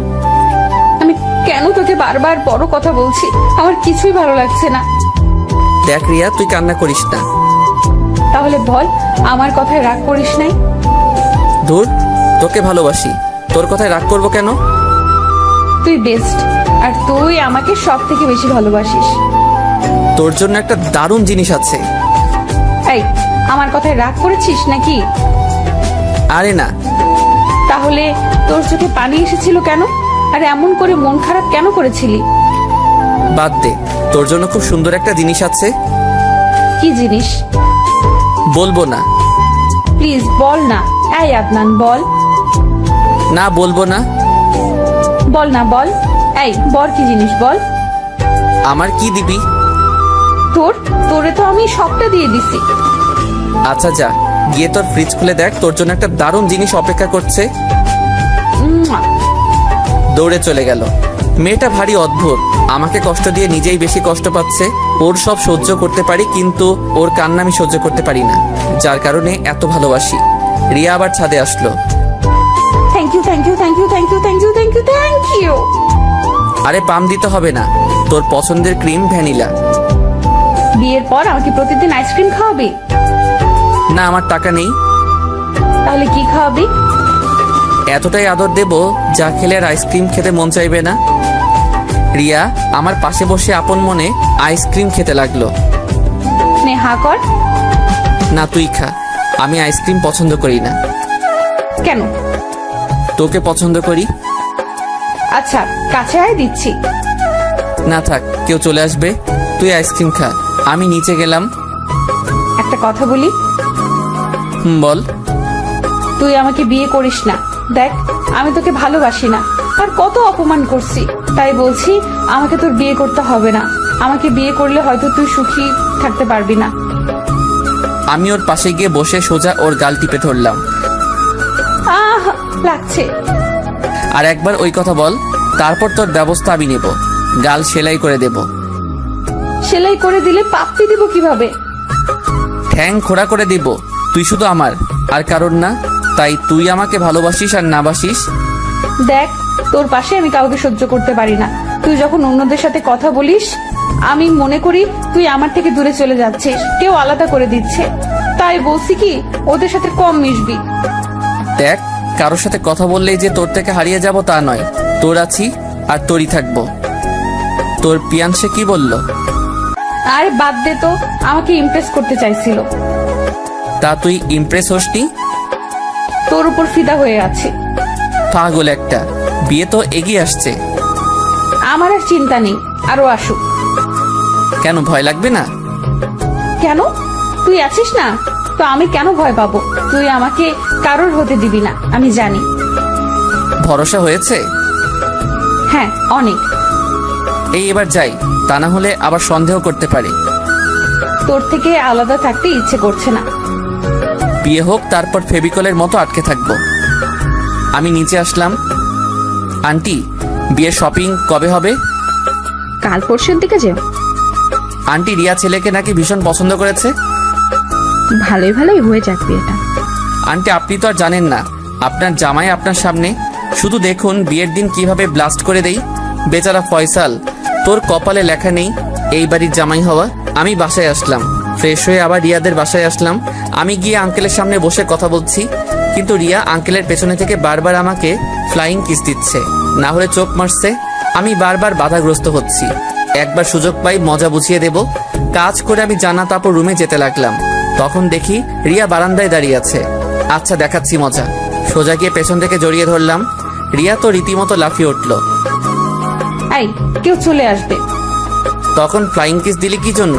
আমি কেন তোকে বারবার বড় কথা বলছি? আমার কিছুই ভালো লাগছে না। দেখ রিয়া, তুই কান্না করিস না। তাহলে বল, আমার কথায় রাগ করিস নাই? ধুর, তোকে ভালোবাসি, তোর কথায় রাগ করবো কেন? তুই বেস্ট, আর তুই আমাকে সব থেকে বেশি ভালোবাসিস। তোর জন্য একটা দারুণ জিনিস আছে। এই, আমার কথায় রাগ করেছিস নাকি? আরে না। তাহলে তোর চোখে পানি এসেছিল কেন? আর এমন করে মন খারাপ কেন করেছিলি? বাদ দে, তোর জন্য খুব সুন্দর একটা জিনিস আছে। কি জিনিস? বলবো না। প্লিজ বল না। এই আদনান, বল। না, বলবো না। বল না, বল। এই বল, কি জিনিস বল। আমার কি দিবি? তোরে তো আমি সবটা দিয়ে দিছি। আচ্ছা যা, গিয়ে তোর ফ্রিজ খুলে দেখ, তোর জন্য একটা দারুণ জিনিস অপেক্ষা করছে। মুয়া। দৌড়ে চলে গেল। মেয়েটা ভারী অদ্ভুত, আমাকে কষ্ট দিয়ে নিজেই বেশি কষ্ট পাচ্ছে। ওর সব সহ্য করতে পারি, কিন্তু ওর কান্না আমি সহ্য করতে পারি না, যার কারণে এত ভালোবাসি। রিয়া আবার ছাদে আসলো। Thank you, thank you, thank you, thank you, thank you, thank you, thank you. আরে পাম দিতে হবে না, তোর পছন্দের ক্রিম ভ্যানিলা। বিয়ের পর আমাকে প্রতিদিন আইসক্রিম খাওয়াবি? না, আমার টাকা নেই। তাহলে কি খাওয়াবি? এতটাই আদর দেব যা খেলে আর আইসক্রিম খেতে মন চাইবে না। রিয়া আমার পাশে বসে আপন মনে আইসক্রিম খেতে লাগলো। নে হা কর। না, তুই খা, আমি আইসক্রিম পছন্দ করি না। কেন? তোকে পছন্দ করি। আচ্ছা, কাছে আয়, দিচ্ছি। না থাক, কেউ চলে আসবে, তুই আইসক্রিম খা। আমি নিচে গেলাম। একটা কথা বলি। বল। তুই আমাকে বিয়ে করিস না। দেখ, আমি তোকে ভালোবাসি না, আর কত অপমান করছি। তাই বলছি, আমাকে তোর বিয়ে করতে হবে না। আমাকে বিয়ে করলে হয়তো তুই সুখী থাকতে পারবি না। আমি ওর পাশে গিয়ে বসে সোজা ওর গাল টিপে ধরলাম। আহ, লাগছে। আর একবার ওই কথা বল, তারপর তোর ব্যবস্থা আমি নেব। গাল সেলাই করে দেব। সেলাই করে দিলে পাপ্পি দিব কিভাবে? ঠ্যাং খোড়া করে দিব। তুই শুধু আমার, আর কারণ না। তাই তুই আমাকে ভালোবাসিস আর না বাসিস। দেখ, তোর পাশে আমি কাউকে সহ্য করতে পারি না। তুই যখন অন্যদের সাথে কথা বলিস, আমি মনে করি তুই আমার থেকে দূরে চলে যাচ্ছিস, কেউ আলাদা করে দিচ্ছে। তাই বলছি কি, ওদের সাথে কম মিশবি। দেখ, কারোর সাথে কথা বললেই যে তোর থেকে হারিয়ে যাব তা নয়। তোর আছি আর তোরই থাকবো। তোর পিয়ানসে কি বলল? আরে বাদ দে তো, আমাকে ইমপ্রেস করতে চাইছিল। তা তুই ইমপ্রেস হসনি? তোর উপর ফিদা হয়ে আছে। পাগল একটা, বিয়ে তো এগিয়ে আসছে। আমার আর চিন্তা নেই, আরো আসুক। কেন, ভয় লাগবে না? কেন? তুই আছিস না তো আমি কেন ভয় পাবো? তুই আমাকে কারোর হতে দিবি না, আমি জানি। ভরসা হয়েছে? হ্যাঁ, অনেক। এই এবার যাই, তা না হলে আবার সন্দেহ করতে পারে। তোর থেকে আলাদা থাকতে ইচ্ছে করছে না। বিয়ে হোক, তারপর ফেভিকলের মতো আটকে থাকবো। আমি নিচে আসলাম। আন্টি, বিয়ের শপিং কবে হবে? কাল পরশুর দিকে যেও। আন্টি, রিয়া ছেলেকে নাকি ভীষণ পছন্দ করেছে। ভালোই ভালোই হয়ে যাক বিয়েটা। আন্টি, আপনি তো আর জানেন না, আপনার জামাই আপনার সামনে। শুধু দেখুন বিয়ের দিন কিভাবে ব্লাস্ট করে দেই। বেচারা ফয়সাল, তোর কপালে লেখা নেই এই বাড়ির জামাই হওয়া। আমি বাসায় আসলাম, ফ্রেশ হয়ে আবার রিয়াদের বাসায় আসলাম। আমি গিয়ে আঙ্কেলের সামনে বসে কথা বলছি, কিন্তু রিয়া আঙ্কেলের পেছনে থেকে বারবার আমাকে ফ্লাইং কিস দিচ্ছে, না হলে চোখ মারছে। আমি বারবার বাধাগ্রস্ত হচ্ছি। একবার সুযোগ পাই মজা বুঝিয়ে দেব। কাজ করে আমি জান্নাত আপুর রুমে যেতে লাগলাম, তখন দেখি রিয়া বারান্দায় দাঁড়িয়ে আছে। আচ্ছা, দেখাচ্ছি মজা। সোজা গিয়ে পেছন থেকে জড়িয়ে ধরলাম। রিয়া তো রীতিমতো লাফিয়ে উঠল। এই, কেউ চলে আসবে। তখন ফ্লাইং কিস দিলি কি জন্য?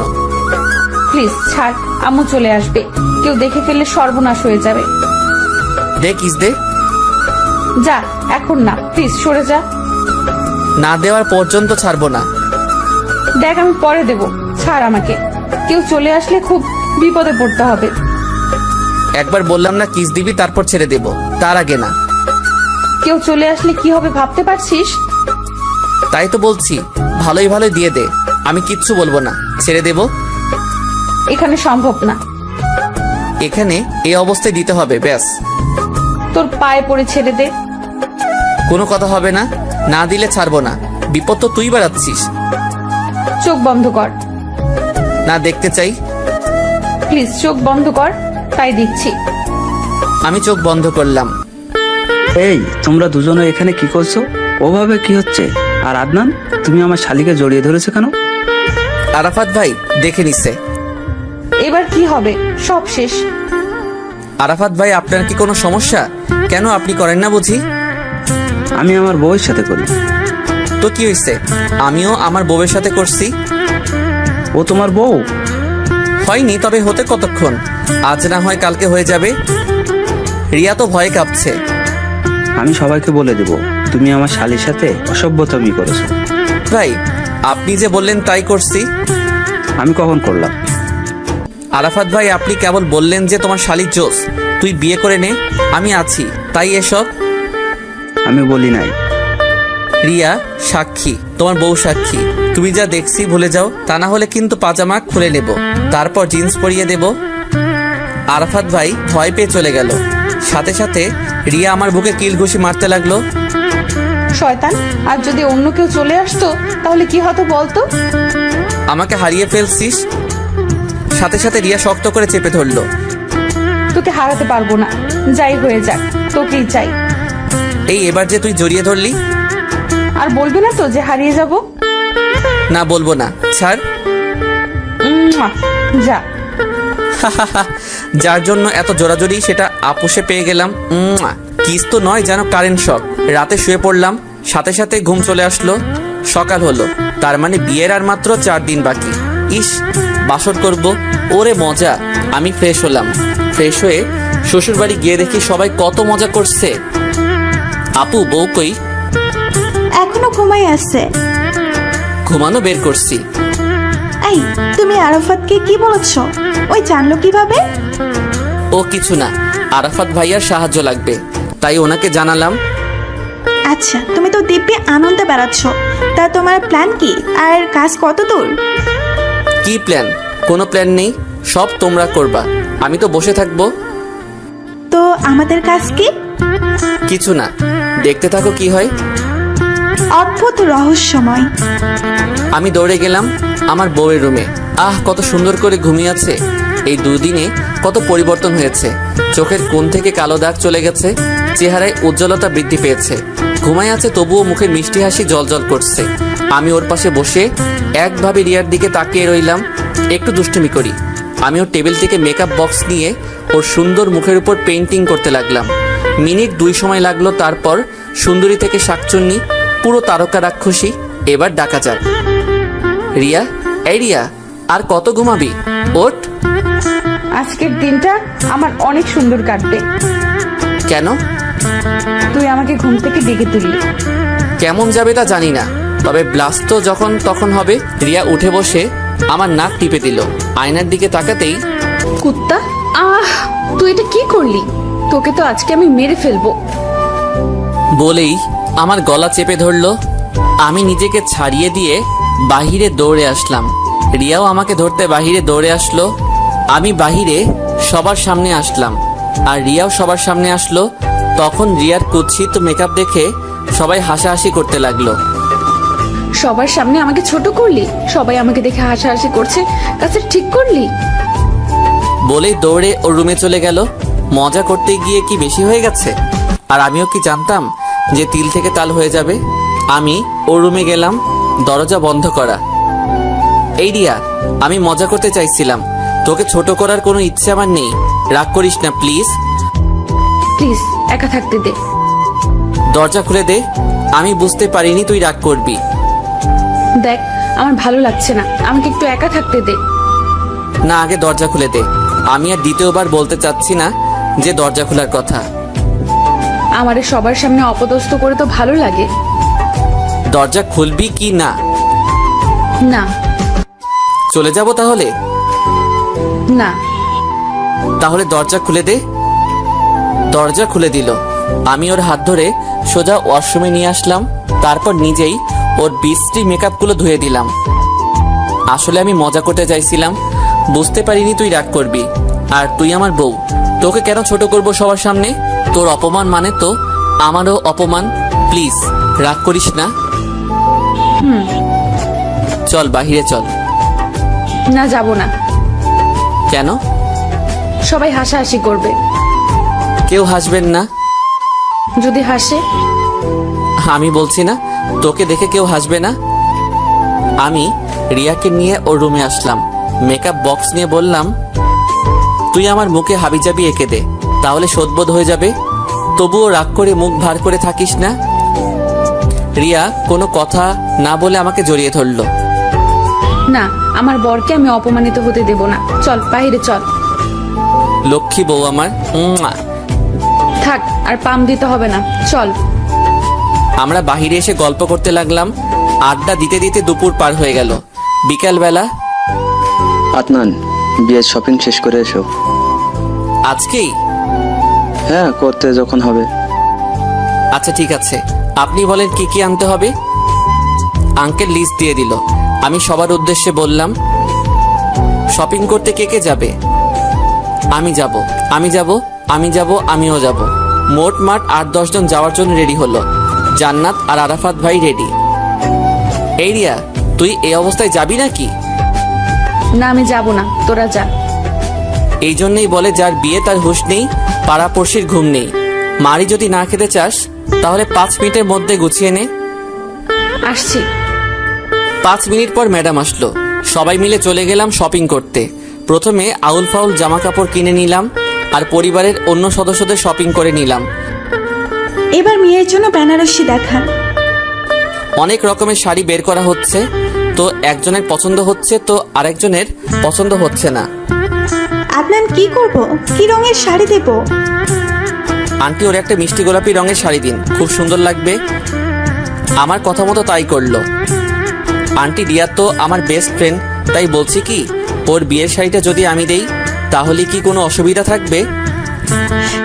প্লিজ ছাড়, আম্মু চলে আসবে। কেউ দেখে ফেললে সর্বনাশ হয়ে যাবে। দে কিস দে। যা, এখন না, প্লিজ সরে যা। না দেওয়ার পর্যন্ত ছাড়বো না। দেখ, আমি পরে দেব, ছাড় আমাকে। কেউ চলে আসলে খুব বিপদে পড়তে হবে। একবার বললাম না কিস দিবি, তারপর ছেড়ে দেব, তার আগে না। কেউ চলে আসলে কি হবে ভাবতে পারছিস? তাই তো বলছি, ভালোই ভালোই দিয়ে দে। আমি কিচ্ছু বলবো না, ছেড়ে দেব। এখানে সম্ভব না। এখানে এই অবস্থায় দিতে হবে, ব্যাস। তোর পায়ে পড়ে ছেড়ে দে। কোনো কথা হবে না, না দিলে ছাড়বো না। বিপদ তো তুই বাড়াচ্ছিস। চোখ বন্ধ কর। না দেখতে চাই। প্লিজ চোখ বন্ধ কর, তাই দিচ্ছি। আমি চোখ বন্ধ করলাম। এই, তোমরা দুজনে এখানে কি করছো? ওভাবে কি হচ্ছে? আর আদনান, তুমি আমার শালিকে জড়িয়ে ধরেছো কেন? আরাফাত ভাই দেখে নিছে। এবার কি হবে? সব শেষ। আরাফাত ভাই, আপনার কি কোনো সমস্যা? কেন আপনি করেন না বুঝি? আমি আমার বউয়ের সাথে করি। তো কি হয়েছে? আমিও আমার বউয়ের সাথে করছি। ও তোমার বউ? হয়নি, তবে হতে কতক্ষণ? আজ না হয় কালকে হয়ে যাবে। রিয়া তো ভয়ে কাঁপছে। আমি সবাইকে বলে দেব তুমি আমার শালির সাথে অসভ্যতামি করেছো। ভাই, আপনি যে বললেন তাই করছি। আমি কখন করলাম? আরাফাত ভাই, আপনি কেবল বললেন যে তোমার শালির জোস, তুই বিয়ে করে নে, আমি আছি, তাই এসব। আমি বলি নাই। রিয়া সাক্ষী, তোমার বউ সাক্ষী। তুমি যা দেখছি ভুলে যাও, তা না হলে কিন্তু পাজামা খুলে নেব, তারপর জিন্স পরিয়ে দেব। আরাফাত ভাই ভয় পেয়ে চলে গেল। সাথে সাথে রিয়া আমার বুকে কিল ঘুষি মারতে লাগলো। শয়তান, আর যদি অন্য কেউ চলে আসতো তাহলে কি হতো বলতো? আমাকে হারিয়ে ফেলছিস। সাথে সাথে রিয়া শক্ত করে চেপে ধরলো। তোকে হারাতে পারবো না, যাই হয়ে যাক, তোকেই চাই। এই, এবার যে তুই জড়িয়ে ধরলি। আর বলবি না তো যে হারিয়ে যাব? না, বলবো না, ছাড়। যা। যার জন্য এত জোরাজোরি, সেটা আপুসে পেয়ে গেলাম। কিস তো নয়, যেন কারেন্ট শক। রাতে শুয়ে পড়লাম, সাথে সাথে ঘুম চলে আসলো। সকাল হলো, তার মানে বিয়ের আর মাত্র 4 দিন বাকি। ইস, বাসর করব, ওরে মজা। আমি ফ্রেশ হলাম। ফ্রেশ হয়ে শ্বশুর বাড়ি গিয়ে দেখি সবাই কত মজা করছে। আপু, বউ কই? এখনো ঘুমাই আসছে। ঘুমানো বের করছি। এই, তুমি আরাফাতকে কি বলেছ? ওই জানলো কিভাবে? ও কিছু না, আরাফাত ভাইয়ার সাহায্য লাগবে, তাই ওনাকে জানালাম। আচ্ছা, তুমি তো দিব্যি আনন্দে বেড়াচ্ছ। তা তোমার প্ল্যান কি? আর কাজ কত দূর? কি প্ল্যান? কোনো প্ল্যান নেই, সব তোমরা করবা, আমি তো বসে থাকবো। তো আমাদের কাজ কি? কিছু না, দেখতে থাকো কি হয়। অদ্ভুত রহস্যময়। আমি দৌড়ে গেলাম আমার বউয়ের রুমে। আহ, কত সুন্দর করে ঘুমিয়ে আছে। এই 2 দিনে কত পরিবর্তন হয়েছে। চোখের কোণ থেকে কালো দাগ চলে গেছে, চেহারায় উজ্জ্বলতা বৃদ্ধি পেয়েছে। ঘুমায় আছে, তবুও মুখে মিষ্টি হাসি জলজল করছে। আমি ওর পাশে বসে একভাবে রিয়ার দিকে তাকিয়ে রইলাম। একটু দুষ্টুমি করি। আমি ওর টেবিল থেকে মেকআপ বক্স নিয়ে ওর সুন্দর মুখের উপর পেইন্টিং করতে লাগলাম। মিনিট 2 সময় লাগলো। তারপর সুন্দরী থেকে শাকচুন্নি, পুরো তারকা রাক্ষসী। এবার ডাকা যাক। রিয়া, এই রিয়া, আর কত ঘুমাবি? ওঠ। আজকের দিনটা আমার অনেক সুন্দর কাটবে। কেন? তুই আমাকে ঘুম থেকে ডেকে তুললি। কেমন যাবে তা জানি না, তবে ব্লাস্ট তো যখন তখন হবে। রিয়া উঠে বসে আমার নাক টিপে দিল। আয়নার দিকে তাকাতেই, কুত্তা, আহ, তুই এটা কি করলি? তোকে তো আজকে আমি মেরে ফেলবো। বলেই আমার গলা চেপে ধরলো। আমি নিজেকে ছাড়িয়ে দিয়ে বাহিরে দৌড়ে আসলাম। রিয়াও আমাকে ধরতে বাহিরে দৌড়ে আসলো। আমি বাহিরে সবার সামনে আসলাম আর রিয়াও সবার সামনে আসলো। তখন রিয়ার কুৎসিত মেকআপ দেখে সবাই হাসাহাসি করতে লাগলো। সবার সামনে আমাকে ছোট করলি, সবাই আমাকে দেখে হাসাহাসি করছে, কাজটা ঠিক করলি? বলেই দৌড়ে ওর রুমে চলে গেল। মজা করতে গিয়ে কি বেশি হয়ে গেছে? আর আমিও কি জানতাম যে তিল থেকে তাল হয়ে যাবে। আমি ওর রুমে গেলাম, দরজা বন্ধ করা। এই রিয়া, আমি মজা করতে চাইছিলাম, তোকে ছোট করার কোনো ইচ্ছে আমার নেই, রাগ করিস না প্লিজ। প্লিজ একা থাকতে দে। দরজা খুলে দে। আমি বুঝতে পারিনি তুই রাগ করবি। দেখ, আমার ভালো লাগছে না, আমাকে একটু একা থাকতে দে। না, আগে দরজা খুলে দে। আমি আর দ্বিতীয়বার বলতে চাচ্ছি না যে দরজা খোলার কথা। আমারে সবার সামনে অপদস্থ করে তো ভালো লাগে দরজা খুলবি কি না? না। চলে যাব তাহলে? না। তাহলে দরজা খুলে দে। দরজা খুলে দিল। আমি ওর হাত ধরে সোজা ওয়াশরুমে নিয়ে আসলাম। তারপর নিজেই ওর বিশ্রী মেকআপগুলো ধুয়ে দিলাম। আসলে আমি মজা করতে চাইছিলাম, বুঝতে পারিনি তুই রাগ করবি। আর তুই আমার বউ, তোকে কেন ছোট করব সবার সামনে? তোর অপমান মানে তো আমারও অপমান। প্লিজ রাগ করিস না। চল বাহিরে চল। না, যাব না। কেন? সবাই হাসাহাসি করবে। কেউ হাসবেন না। যদি হাসে? আমি বলছি না তোকে দেখে কেউ হাসবে না। আমি রিয়াকে নিয়ে ওর রুমে আসলাম। মেকআপ বক্স নিয়ে বললাম, তুই আমার মুখে হাবিজাবি এঁকে দে, তাহলে শোধবোধ হয়ে যাবে। তবুও রাগ করে মুখ ভার করে থাকিস না। রিয়া কোনো কথা না বলে আমাকে জড়িয়ে ধরলো। না, আমার বরকে আমি অপমানিত হতে দেব না। চল বাইরে চল। লক্ষ্মী বউ আমার। উম্মা। থাক, আর পাম দিতে হবে না, চল। আমরা বাহিরে এসে গল্প করতে লাগলাম। আড্ডা দিতে দিতে দুপুর পার হয়ে গেল। বিকালবেলা। আদনান, বিয়ের শপিং শেষ করে এসো। আজকেই? হ্যাঁ, করতে যখন হবে। আচ্ছা ঠিক আছে, আপনি বলেন কি কি আনতে হবে। আঙ্কেল লিস্ট দিয়ে দিল। আমি সবার উদ্দেশ্যে বললাম, শপিং করতে কে কে যাবে? আমি যাব, আমি যাব, আমি যাব, আমিও যাব। মোট মাঠ 8-10 জন যাওয়ার জন্য রেডি হলো। জান্নাত আর আরাফাত ভাই রেডি। এই রিয়া, তুই এই অবস্থায় যাবি নাকি? না, আমি যাব না, তোরা যা। এই জন্যই বলে যার বিয়ে তার হুঁশ নেই, পাড়াপড়শির ঘুম নেই। মারি যদি না খেতে চাস তাহলে 5 মিনিটের মধ্যে গুছিয়ে নে। আসছি। 5 মিনিট পর ম্যাডাম আসলো। সবাই মিলে চলে গেলাম শপিং করতে। প্রথমে আউল ফাউল জামা কাপড় কিনে নিলাম আর পরিবারের অন্য সদস্যদের শপিং করে নিলাম। এবার মেয়ের জন্য বেনারসি দেখান। অনেক রকমের শাড়ি বের করা হচ্ছে, তো একজনের পছন্দ হচ্ছে তো আরেকজনের পছন্দ হচ্ছে না। আদনান, কি করব? কি রঙের শাড়ি দেব? আন্টি ওর একটা মিষ্টি গোলাপি রঙের শাড়ি দিন, খুব সুন্দর লাগবে। আমার কথা মতো তাই করলো। আন্টি রিয়া তো আমার বেস্ট ফ্রেন্ড, তাই বলছি কি ওর বিয়ের শাড়িটা যদি আমি দেই তাহলে কি কোনো অসুবিধা থাকবে?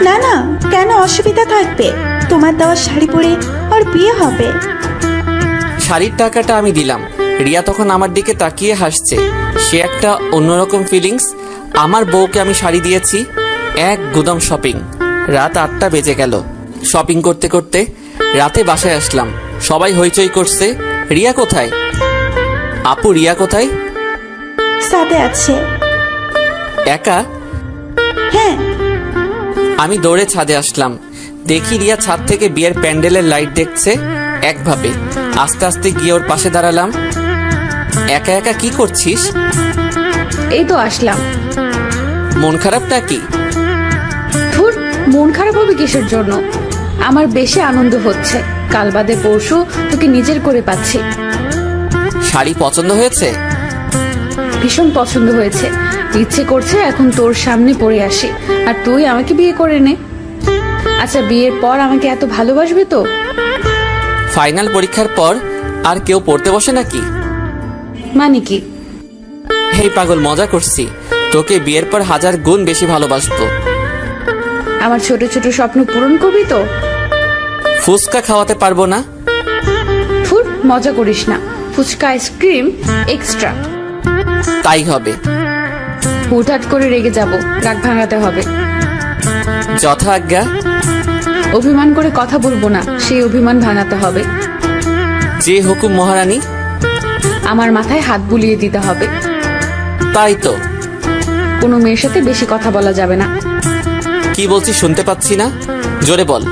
না না, কেন অসুবিধা থাকবে? তোমার দেওয়া শাড়ি পরে ওর বিয়ে হবে। শাড়ির টাকাটা আমি দিলাম। রিয়া তখন আমার দিকে তাকিয়ে হাসছে। সে একটা অন্যরকম ফিলিংস। আমার বউকে আমি শাড়ি দিয়েছি। এক গুদাম শপিং। রাত 8টা বেজে গেল। শপিং করতে করতে রাতে বাসায় আসলাম। সবাই হইচই করছে। রিয়া কোথায়? আপু রিয়া কোথায়? সাথে আছে। একা? হ্যাঁ। আমি দৌড়ে ছাদে আসলাম। দেখি রিয়া ছাদ থেকে বিয়ের প্যান্ডেলের লাইট দেখছে একভাবে। আস্তে আস্তে গিয়ে ওর পাশে দাঁড়ালাম। একা একা কি করছিস? এই তো আসলাম। মন খারাপ নাকি? ধুর, মন খারাপ হবে কিসের জন্য? আমার বেশি আনন্দ হচ্ছে। কাল বাদে পরশু তোকে নিজের করে পাচ্ছি। শাড়ি পছন্দ হয়েছে? ভীষণ পছন্দ হয়েছে। ইচ্ছে করছে এখন তোর সামনে পড়ে আসি আর তুই আমাকে বিয়ে করে নে। আচ্ছা, বিয়ের পর আমাকে এত ভালোবাসবে তো? ফাইনাল পরীক্ষার পর আর কেউ পড়তে বসে নাকি? মানে কি? হেই পাগল, মজা করছি। তোকে বিয়ের পর 1000 গুণ বেশি ভালোবাসবো। আমার ছোট ছোট স্বপ্ন পূরণ করবি তো? ফুচকা খাওয়াতে পারবো না? ফুড মজা করিস না, ফুচকা আইসক্রিম এক্সট্রা। তাই হবে। হুটহাট করে রেগে যাব, রাগ ভাঙাতে হবে। যথা আজ্ঞা। অভিমান করে কথা বলবো না, সেই অভিমান ভাঙাতে হবে। যে হুকুম মহারানী। আমার মাথায় হাত বুলিয়ে দিতে হবে। তাই তো। কোনো মেয়ের সাথে বেশি কথা বলা যাবে না। কি বলছিস শুনতে পাচ্ছি না, জোরে বল।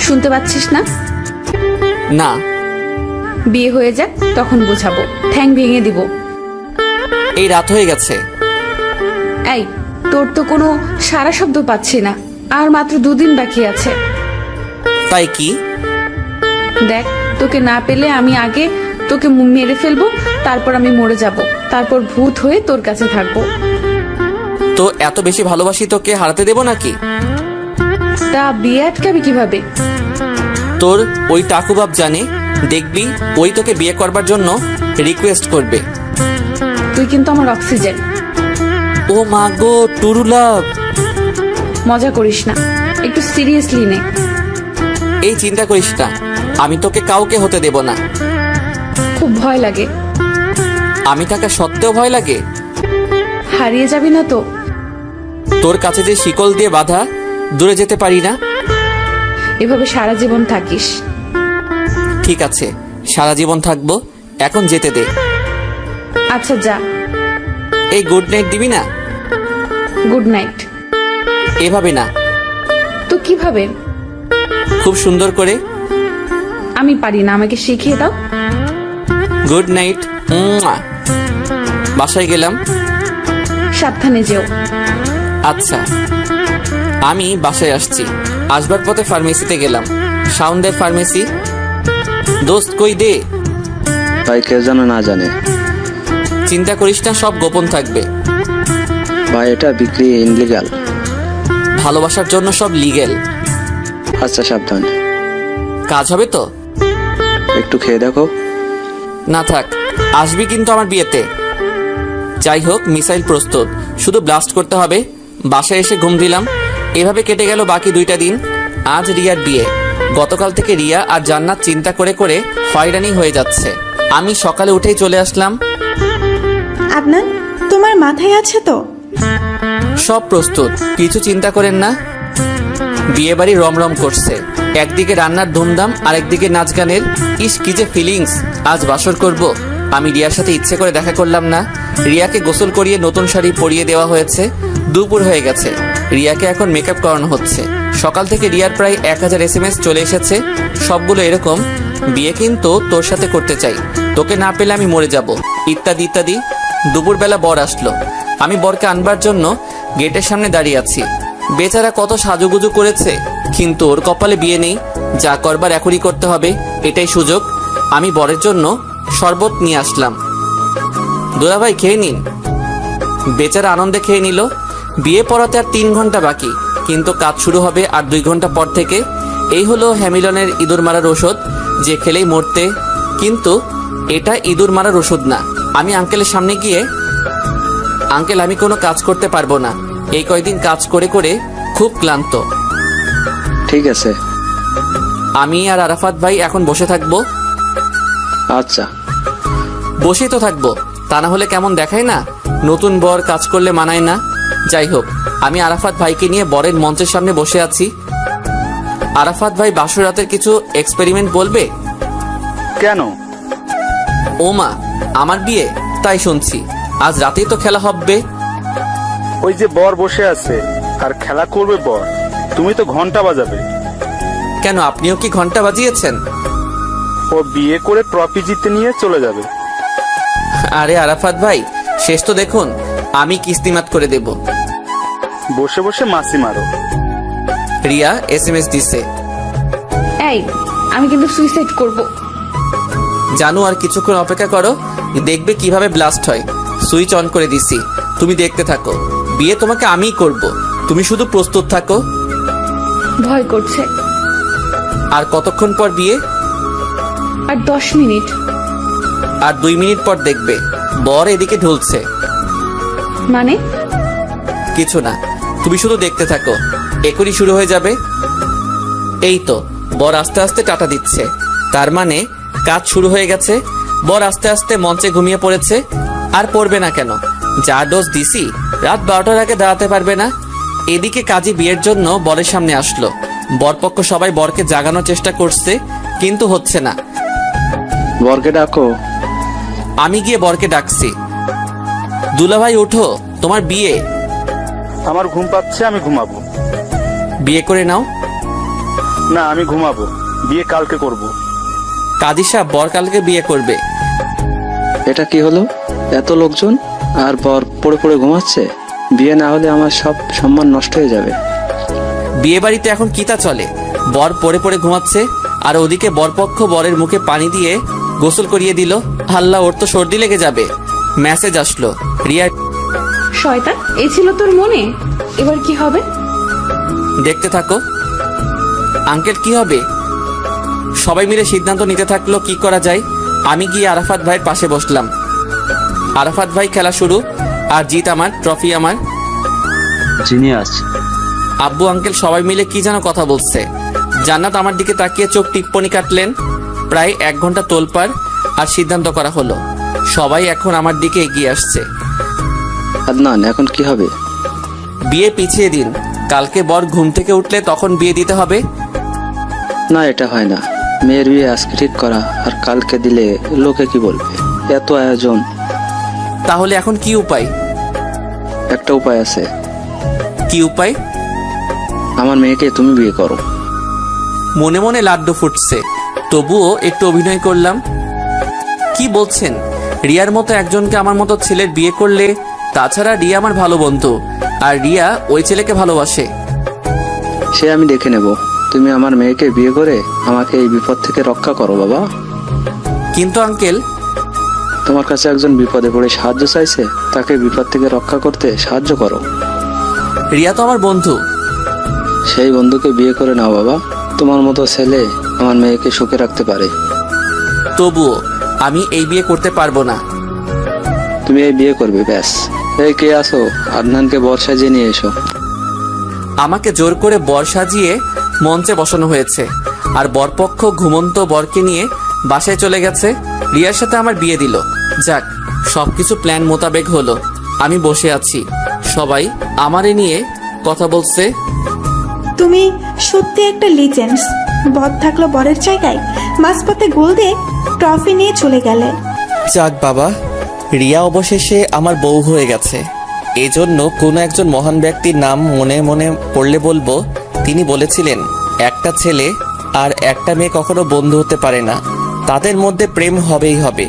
শুনতে পাচ্ছিস না? না। বিয়ে হয়ে যাক, তখন বোঝাবো, ঠ্যাং ভেঙে দিব। এই রাত হয়ে গেছে। এই, তোর তো কোনো সারা শব্দ পাচ্ছি না, আর মাত্র 2 দিন বাকি আছে। তাই কি? দেখ, তোকে না পেলে আমি আগে তোকে মেরে ফেলবো, তারপর আমি মরে যাব, তারপর ভূত হয়ে তোর কাছে থাকবো। তো এত বেশি ভালোবাসি তোকে হারাতে দেব নাকি? তা বিয়ে আটকাবি কিভাবে? তোর ওই টাকুবাব জানে, দেখবি ওই তোকে বিয়ে করবার জন্য রিকোয়েস্ট করবে। তুই কিন্তু আমার অক্সিজেন। ও মা গো, টুরু লাভ। মজা করিস না, একটু সিরিয়াসলি নে। এই চিন্তা করিস না, আমি তোকে কাউকে হতে দেব না। খুব ভয় লাগে। আমি থাকা সত্ত্বেও ভয় লাগে? হারিয়ে যাবি না তো? তোর কাছে যে শিকল দিয়ে বাঁধা, দূরে যেতে পারি না। এভাবে সারা জীবন থাকিস। ঠিক আছে, সারা জীবন থাকবো, এখন যেতে দে। আচ্ছা যা। এই গুড নাইট দিবি না? Good night. এভাবে না, তো কিভাবে? খুব সুন্দর করে। আমি পারি না, আমাকে শিখিয়ে দাও। Good night. বাসায় গেলাম। সাবধানে যেও। আচ্ছা। আমি বাসায় আসছি, আসবার পথে ফার্মেসিতে গেলাম। সাউন্ডের ফার্মেসি। দোস্ত কই দে। ভাই কেউ যেন না জানে। চিন্তা করিস না, সব গোপন থাকবে। ভাই এটা বিক্রি ইনলিগাল। ভালোবাসার জন্য সব লিগেল। আচ্ছা সাবধান। কাজ হবে তো? একটু খেয়ে দেখো। না থাক, আসবি কিন্তু আমার বিয়েতে। যাই হোক, মিসাইল প্রস্তুত, শুধু ব্লাস্ট করতে হবে। বাসায় এসে ঘুম দিলাম। এভাবে কেটে গেল বাকি 2টা দিন। আজ রিয়ার বিয়ে। গতকাল থেকে রিয়া আর জান্নাত চিন্তা করে করে হয়রানি হয়ে যাচ্ছে। আমি সকালে উঠেই চলে আসলাম। আদনান, তোমার মাথায় আছে তো? সব প্রস্তুত, কিছু চিন্তা করেন না। বিয়ে বাড়ি রমরম করছে, একদিকে রান্নার ধুমধাম আর একদিকে নাচ গানের। ইস কি যে ফিলিংস। আজ বাসর করব। আমি রিয়ার সাথে ইচ্ছে করে দেখা করলাম না। রিয়াকে গোসল করিয়ে নতুন শাড়ি পরিয়ে দেওয়া হয়েছে। দুপুর হয়ে গেছে, রিয়াকে এখন মেকআপ করানো হচ্ছে। সকাল থেকে রিয়ার প্রায় 1000 SMS চলে এসেছে, সবগুলো এরকম, বিয়ে কিন্তু তোর সাথে করতে চাই, তোকে না পেলে আমি মরে যাব, ইত্যাদি ইত্যাদি। দুপুরবেলা বর আসলো। আমি বরকে আনবার জন্য গেটের সামনে দাঁড়িয়ে আছি। বেচারা কত সাজুগুজু করেছে, কিন্তু ওর কপালে বিয়ে নেই। যা করবার এখনই করতে হবে, এটাই সুযোগ। আমি বরের জন্য শরবত নিয়ে আসলাম। দুলাভাই খেয়ে নিন। বেচারা আনন্দে খেয়ে নিল। বিয়ে পড়াতে আর 3 ঘন্টা বাকি, কিন্তু কাজ শুরু হবে আর 2 ঘন্টা পর থেকে। এই হলো হ্যামিলনের ইঁদুর মারার ওষুধ, যে খেলেই মরতে। কিন্তু এটা ইঁদুর মারার ওষুধ না। আমি আঙ্কেলের সামনে গিয়ে, আঙ্কেল আমি কোনো কাজ করতে পারবো না, এই কয়দিন কাজ করে করে খুব ক্লান্ত। ঠিক আছে। আমি আর আরাফাত ভাই এখন বসে থাকবো। আচ্ছা। বসেই তো থাকবো, তা না হলে কেমন দেখায় না, নতুন বর কাজ করলে মানায় না। যাই হোক, আমি আরাফাত ভাইকে নিয়ে বরের মঞ্চের সামনে বসে আছি। আরাফাত ভাই বাসর রাতের কিছু এক্সপেরিমেন্ট বলবে। কেন? ও মা, আমার বিয়ে, তাই শুনছি। আজ রাতেই তো খেলা হবে। ওই যে বর বসে আছে আর খেলা করবে বর, তুমি তো ঘন্টা বাজাবে। কেন, আপনিও কি ঘন্টা বাজিয়েছেন? ও বিয়ে করে ট্রফি জিতে নিয়ে চলে যাবে। আরে আরাফাত ভাই, শেষ তো দেখুন, আমি কিস্তিমাত করে দেব। বসে বসে মাসি মারো। রিয়া SMS দিছে। এই, আমি কিন্তু সুইসাইড করব। জানু, আর কিছুক্ষণ অপেক্ষা করো, দেখবে কিভাবে ব্লাস্ট হয়। সুইচ অন করে দিছি, তুমি দেখতে থাকো। বিয়ে তোমাকে আমিই করব, তুমি শুধু প্রস্তুত থাকো। ভয় করছে। আর কতক্ষণ পর বিয়ে? আর 10 মিনিট। আর 2 মিনিট পর দেখবে বর এদিকে ঢুলছে। মানে? কিছু না, তুমি শুধু দেখতে থাকো, এখনই শুরু হয়ে যাবে। এই তো বর আস্তে আস্তে টাটা দিচ্ছে, তার মানে কাজ শুরু হয়ে গেছে। বর আস্তে আস্তে মঞ্চে ঘুমিয়ে পড়েছে। আর পড়বে না কেন, যা ডোজ দিছি রাত 12টার আগে দাঁড়াতে পারবে না। এদিকে কাজী বিয়ের জন্য বরের সামনে আসলো। বরপক্ষ সবাই বরকে জাগানোর চেষ্টা করছে, কিন্তু হচ্ছে না। বরকে ডাকো। আমি গিয়ে বরকে ডাকছি। দুলাভাই উঠো, তোমার বিয়ে। আমার ঘুম পাচ্ছে, আমি ঘুমাবো। বিয়ে করে নাও। না, আমি ঘুমাবো, বিয়ে কালকে করব। কাজী সাহেব বর কালকে বিয়ে করবে। এটা কি হলো? এত লোকজন আর বর পড়ে পড়ে ঘুমাচ্ছে। বিয়ে না হলে আমার সব সম্মান নষ্ট হয়ে যাবে। বিয়ে বাড়িতে এখন কিতা চলে, বর পড়ে পড়ে ঘুমাচ্ছে, আর ওদিকে বরপক্ষ বরের মুখে পানি দিয়ে গোসল করিয়ে দিল। আল্লাহ, ওর তো সর্দি লেগে যাবে। মেসেজ আসলো, রিয়া। শয়তান, এই ছিল তোর মনে? এবার কি হবে? দেখতে থাকো। আঙ্কেল, কি হবে? সবাই মিলে সিদ্ধান্ত নিতে থাকলো কি করা যায়। আমি গিয়ে আরাফাত ভাইয়ের পাশে বসলাম। আরাফাত ভাই খেলা শুরু, আর জিত আমার, ট্রফি আমার। জিনিয়াস। আব্বু আঙ্কেল সবাই মিলে কি যেন কথা বলছে। জান্নাত আমার দিকে তাকিয়ে চোখ টিপ্পনি কাটলেন। প্রায় 1 ঘন্টা তোলপাড়, আর সিদ্ধান্ত করা হলো। সবাই এখন আমার দিকে এগিয়ে আসছে। আদনান, এখন কি হবে? বিয়ে পিছিয়ে দিন, কালকে বর ঘুম থেকে উঠলে তখন বিয়ে দিতে হবে। না, এটা হয় না। মেয়ের বিয়ে আজকে ঠিক করা, আর কালকে দিলে লোকে কি বলবে? এত আয়োজন। তাহলে এখন কি উপায়? একটা উপায় আছে। কি উপায়? আমার মেয়েকে তুমি বিয়ে করো। মনে মনে লাড্ডু ফুটছে, তবুও একটু অভিনয় করলাম। কি বলছেন? রিয়ার মতো একজনকে আমার মতো ছেলের বিয়ে করলে? তাছাড়া রিয়া আমার ভালো বন্ধু, আর রিয়া ওই ছেলেকে ভালোবাসে। সে আমি দেখে নেব। তুমি আমার মেয়েকে বিয়ে করে আমাকে এই বিপদ থেকে রক্ষা করো বাবা। কিন্তু আঙ্কেল, তোমার কাছে একজন বিপদে পড়ে সাহায্য চাইছে, তাকে বিপদ থেকে রক্ষা করতে সাহায্য করো। রিয়া তো আমার বন্ধু। সেই বন্ধুকে বিয়ে করে নাও বাবা। তোমার মতো ছেলে আমার মেয়েকে সুখে রাখতে পারে। তবুও আমি এই বিয়ে করতে পারবো না। তুমি এই বিয়ে করবে, ব্যাস। এই কে আসো? আদনানকে বর সাজিয়ে নিয়ে এসো। আমাকে জোর করে বর সাজিয়ে মঞ্চে বসানো হয়েছে, আর বরপক্ষ ঘুমন্ত বরকে নিয়ে বাসায় চলে গেছে। রিয়ার সাথে আমার বিয়ে দিল। যাক, সবকিছু প্ল্যান মোতাবেক হলো। আমি বসে আছি, সবাই আমারে নিয়ে কথা বলছে। তুমি সত্যি একটা লিজেন্ডস। বর থাকলো বরের জায়গায়, মাঝপথে গোল দিয়ে ট্রফি নিয়ে চলে গেলে। যাক বাবা, রিয়া অবশেষে আমার বউ হয়ে গেছে। এজন্য কোনো একজন মহান ব্যক্তির নাম মনে মনে পড়লে বলবো, তিনি বলেছিলেন, একটা ছেলে আর একটা মেয়ে কখনো বন্ধু হতে পারে না, তাদের মধ্যে প্রেম হবেই হবে।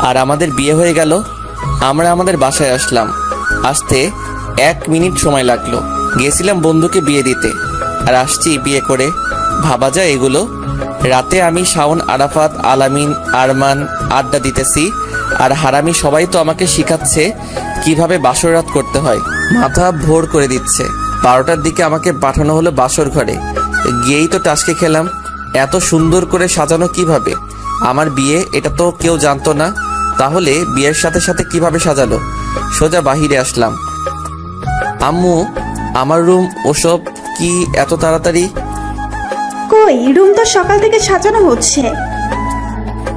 আর আমাদের বিয়ে হয়ে গেল। আমরা আমাদের বাসায় আসলাম। আসতে 1 মিনিট সময় লাগলো। গেছিলাম বন্ধুকে বিয়ে দিতে, আর আসছি বিয়ে করে। ভাবা যায় এগুলো? রাতে আমি, শাওন, আরাফাত, আলামিন, আরমান আড্ডা দিতেছি, আর হারামি সবাই তো আমাকে শিখাচ্ছে কিভাবে বাসর রাত করতে হয়। মাথা ভোর করে দিচ্ছে। 12টার দিকে আমাকে পাঠানো হলো বাসর ঘরে। গিয়েই তো টাসকে খেলাম। এত সুন্দর করে সাজানো কিভাবে? আমার বিয়ে, এটা তো কেউ জানতো না। তাহলে বিয়ের সাথে সাথে কিভাবে সাজালো? সোজা বাহিরে আসলাম। আম্মু, আমার রুম ওসব কি এত তাড়াতাড়ি? কই, রুম তো সকাল থেকে সাজানো হচ্ছে।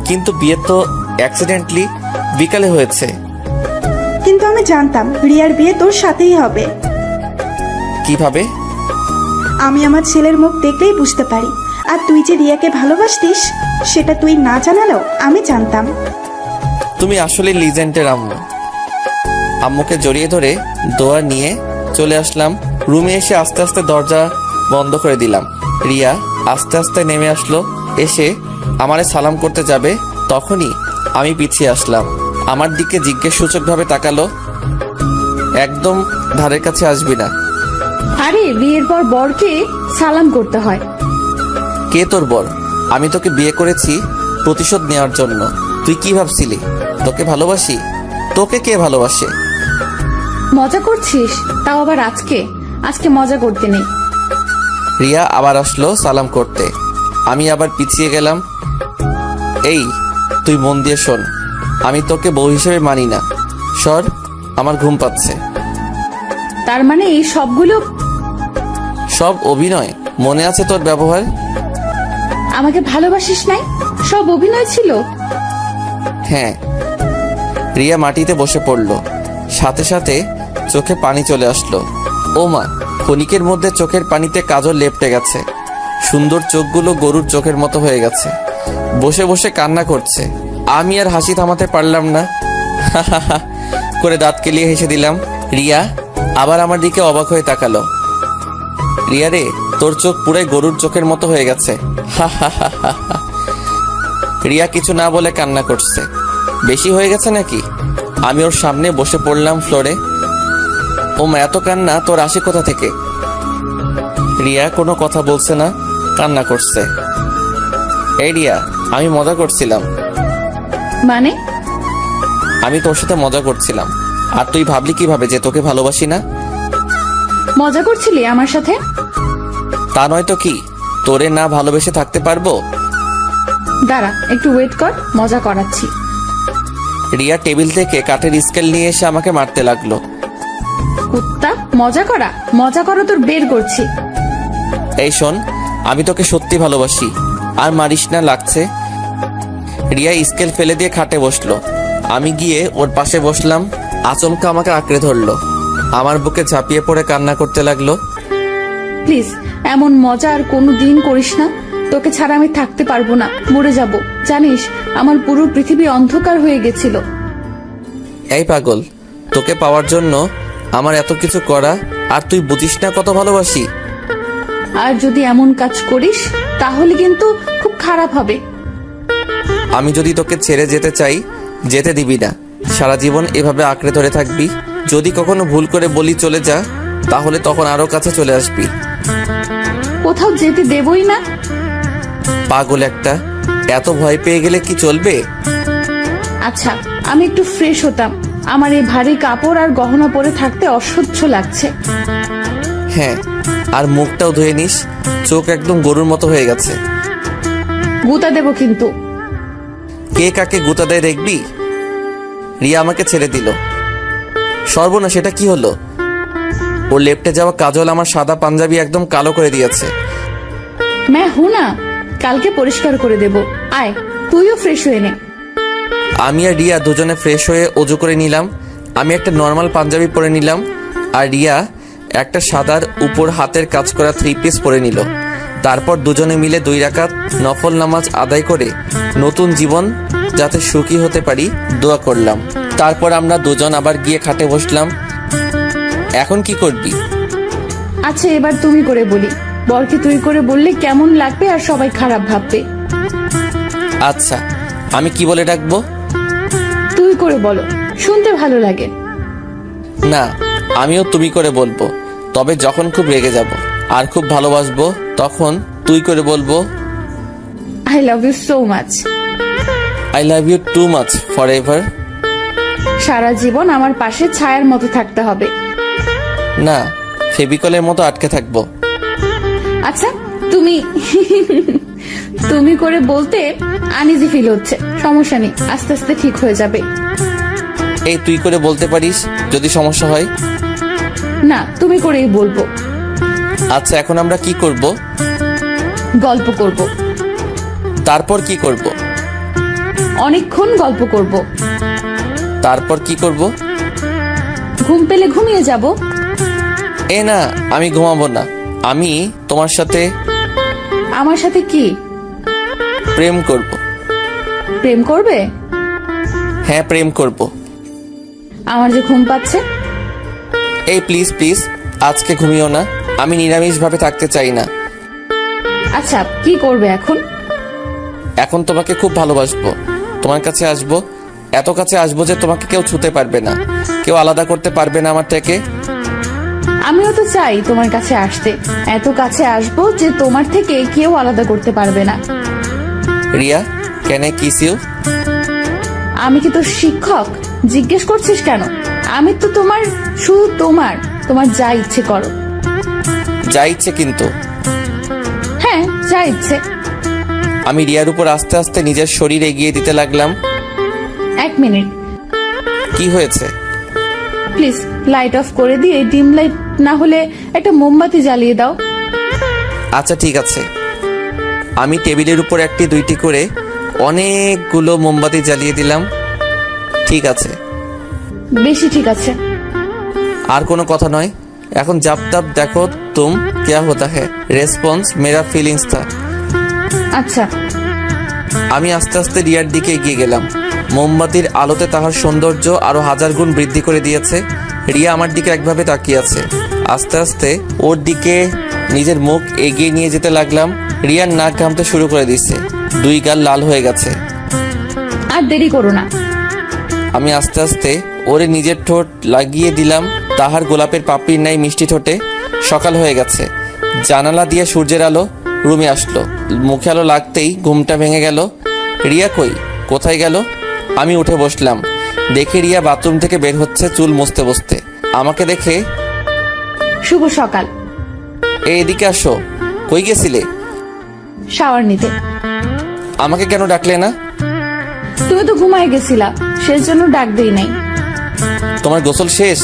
কিন্তু বিয়ে তো অ্যাক্সিডেন্টলি বিকালে হয়েছে। কিন্তু আমি জানতাম রিয়ার বিয়ে তোর সাথেই হবে। কিভাবে? আমি আমার ছেলের মুখ দেখলেই বুঝতে পারি। আর তুই যে রিয়াকে ভালোবাসতিস, সেটা তুই না জানালেও আমি জানতাম। তুমি আসলে লিজেন্ডের আম্মু। আম্মুকে জড়িয়ে ধরে দোয়া নিয়ে চলে আসলাম রুমে। এসে আস্তে আস্তে দরজা বন্ধ করে দিলাম। রিয়া আস্তে আস্তে নেমে আসলো। এসে আমারে সালাম করতে যাবে, তখনই আমি পিছিয়ে আসলাম। আমার দিকে জিজ্ঞেসসূচকভাবে তাকালো। একদম ধারের কাছে আসবি না। আরে, বিয়ের পর বরকে সালাম করতে হয়। কে তোর বর? আমি তোকে বিয়ে করেছি প্রতিশোধ নেওয়ার জন্য। তুই কি ভাবছিলি তোকে ভালোবাসি? তোকে কে ভালোবাসে? মজা করছিস? তাও আবার আজকে মজা করতে নেই। রিয়া আবার আসলো সালাম করতে। আমি আবার পিছিয়ে গেলাম। এই, তুই মন দিয়ে শোন, আমি তোকে বউ হিসেবে মানি না। সর, আমার ঘুম পাচ্ছে। তার মানে এই সবগুলো সব অভিনয়। মনে আছে তোর ব্যবহার? আমাকে ভালোবাসিস নাই? সব অভিনয় ছিল? হ্যাঁ। রিয়া মাটিতে বসে পড়ল, সাথে সাথে চোখে পানি চলে আসলো। ও মা, ক্ষণিকের মধ্যে চোখের পানিতে কাজল লেপটে গেছে, সুন্দর চোখগুলো গরুর চোখের মতো হয়ে গেছে। বসে বসে কান্না করছে। আমি আর হাসি থামাতে পারলাম না, করে দাঁত কেলিয়ে হেসে দিলাম। রিয়া আবার আমার দিকে অবাক হয়ে তাকালো। রিয়া রে, তোর চোখ পুরাই গরুর চোখের মতো হয়ে গেছে। রিয়া কিছু না বলে কান্না করছে। বেশি হয়ে গেছে নাকি? আমি ওর সামনে বসে পড়লাম ফ্লোরে। ও মা, এত কান্না তোর আসে কোথা থেকে? রিয়া কোনো কথা বলছে না, কান্না করছে। এই রিয়া, আমি মজা করছিলাম। মানে? আমি তোর সাথে মজা করছিলাম, আর তুই ভাবলি কিভাবে যে তোকে ভালোবাসি না? মজা করছিলি আমার সাথে? তা নয় তো কি, তোরে না ভালোবেসে থাকতে পারবো? দাঁড়া, একটু ওয়েট কর, মজা করাচ্ছি। রিয়া টেবিল থেকে কাঠের স্কেল নিয়ে এসে আমাকে মারতে লাগলো। কুত্তা, মজা করা তোর বের করছি। এই শোন, আমি তোকে সত্যি ভালোবাসি, আর মারিস না, লাগছে। রিয়া স্কেল ফেলে দিয়ে খাটে বসলো। আমি গিয়ে ওর পাশে বসলাম। আচমকা আমাকে আঁকড়ে ধরলো, আমার বুকে ঝাঁপিয়ে পড়ে কান্না করতে লাগলো। প্লিজ, এমন মজা আর কোনো দিন করিস না। তোকে ছাড়া আমি থাকতে পারবো না, মরে যাব। জানিস, আমার পুরো পৃথিবী অন্ধকার হয়ে গেছিল। এই পাগল, তোকে পাওয়ার জন্য আমার এত কিছু করা, আর তুই বুঝিস না কত ভালোবাসি? আর যদি এমন কাজ করিস তাহলে কিন্তু খুব খারাপ হবে। আমি যদি তোকে ছেড়ে যেতে চাই, যেতে দিবি না। সারা জীবন এভাবে আঁকড়ে ধরে থাকবি। যদি কখনো ভুল করে বলি চলে যা, তাহলে তখন আরো কাছে চলে আসবি। কোথাও যেতে দেবই না। পাগল একটা, এত ভয় পেয়ে গেলে কি চলবে? আচ্ছা, আমি একটু ফ্রেশ হতাম। আমার এই ভারী কাপড় আর গহনা পরে থাকতে অসহ্য লাগছে। হ্যাঁ, আর মুখটাও ধুয়ে নিস, চোখ একদম গরুর মতো হয়ে গেছে। গুতা দেব কিন্তু। কে কাকে গুতা দেয় দেখবি? রিয়া আমাকে ছেড়ে দিল। সর্বনাশ, সেটা কি হলো? ওর লেপটে যাওয়া কাজল আমার সাদা পাঞ্জাবি একদম কালো করে দিয়েছে। না, কালকে পরিষ্কার করে দেব। আয়, তুইও ফ্রেশ হয়ে নে। আমি আর রিয়া দুজনে ফ্রেশ হয়ে অজু করে নিলাম। আমি একটা নর্মাল পাঞ্জাবি পরে নিলাম, আর রিয়া একটা সাদার উপর হাতের কাজ করা 3 পিস পরে নিল। তারপর দুজনে মিলে 2 রাকাত নফল নামাজ আদায় করে নতুন জীবন যাতে সুখী হতে পারি দোয়া করলাম। তারপর আমরা দুজন আবার গিয়ে খাটে বসলাম। এখন কি করবি? আচ্ছা, এবার তুমি করে বলি। বরকে তুই করে বললে কেমন লাগবে আর সবাই খারাপ ভাববে। আচ্ছা, আমি কি বলে ডাকবো? তুই করে বলো, শুনতে ভালো লাগে। না, আমিও তুমি করে বলবো, তবে যখন খুব রেগে যাব আর খুব ভালোবাসবো তখন তুই করে বলবো। I love you so much. I love you too much forever. সারা জীবন আমার পাশে ছায়ার মতো থাকতে হবে। না, ফেবিকলের মতো আটকে থাকবো। আচ্ছা, তুমি করে বলতে আনইজি ফিল হচ্ছে। সমস্যা নেই, আস্তে আস্তে ঠিক হয়ে যাবে। এই তুই করে বলতে পারিস যদি সমস্যা হয়। না, তুমি করেই বলবো। আচ্ছা, এখন আমরা কি করব? গল্প করব। তারপর কি করব? অনেকক্ষণ গল্প করব। তারপর কি করব? ঘুম পেলে ঘুমিয়ে যাব। এ না, আমি ঘুমাবো না। আমি তোমার সাথে আমার সাথে কি? প্রেম করব। প্রেম করবে? হ্যাঁ, প্রেম করব। আমার যে ঘুম পাচ্ছে। এই প্লিজ প্লিজ, আজকে ঘুমিও না। আমি নিরামিষ ভাবে থাকতে চাই না। আচ্ছা, কি করবে এখন? এখন তোমাকে খুব ভালোবাসবো, তোমার কাছে আসবো, এত কাছে আসবো যে তোমাকে কেউ ছুতে পারবে না, কেউ আলাদা করতে পারবে না আমার থেকে। আমিও তো চাই তোমার কাছে আসতে, এত কাছে আসবো যে তোমার থেকে কেউ আলাদা করতে পারবে না। Riya, can I kiss you? আমি কি তোর শিক্ষক? জিজ্ঞেস করছিস কেন? আমি তো শুধু তোমার যা ইচ্ছে করো। যা ইচ্ছে কিন্তু? হ্যাঁ, যা ইচ্ছে। আমি রিয়ার উপর আস্তে আস্তে নিজের শরীর এগিয়ে দিতে লাগলাম। 1 মিনিট। কি হয়েছে? প্লিজ লাইট অফ করে দিয়ে ডিম লাইট না হলে একটা মোমবাতি জ্বালিয়ে দাও। আচ্ছা ঠিক আছে। আমি টেবিলের উপর একটি দুইটি করে অনেকগুলো মোমবাতি জ্বালিয়ে দিলাম। ঠিক আছে। বেশি ঠিক আছে। আর কোনো কথা নয়, এখন জাপ তাপ দেখো তুম क्या होता है, রেসপন্স মেরা ফিলিংস থা। আচ্ছা। আমি আস্তে আস্তে রিয়ার দিকে এগিয়ে গেলাম। মোমবাতির আলোতে তাহার সৌন্দর্য আরো 1000 গুণ বৃদ্ধি করে দিয়েছে। রিয়া আমার দিকে একভাবে তাকিয়ে আছে। আস্তে আস্তে ওর দিকে নিজের মুখ এগিয়ে নিয়ে যেতে লাগলাম। রিয়ার নাক ঘামতে শুরু করে দিচ্ছে, 2 গাল লাল হয়ে গেছে। আর দেরি করো না। আমি আস্তে আস্তে ওরে নিজের ঠোঁট লাগিয়ে দিলাম তাহার গোলাপের পাপড়ির ন্যায় মিষ্টি ঠোঁটে। সকাল হয়ে গেছে। জানালা দিয়ে সূর্যের আলো রুমে আসলো। মুখে আলো লাগতেই ঘুমটা ভেঙে গেল। রিয়া কই, কোথায় গেল? আমি উঠে বসলাম। দেখে রিয়া বাথরুম থেকে বের হচ্ছে চুল মুছতে বসতে। আমাকে দেখে, শুভ সকাল। এদিকে আসো। কই গেছিলে? শাওয়ার নিতে। আমাকে কেন ডাকলে না? তুমি তো ঘুমায় গেছিলা, সেই জন্য ডাক দেই নাই। তোমার গোসল শেষ?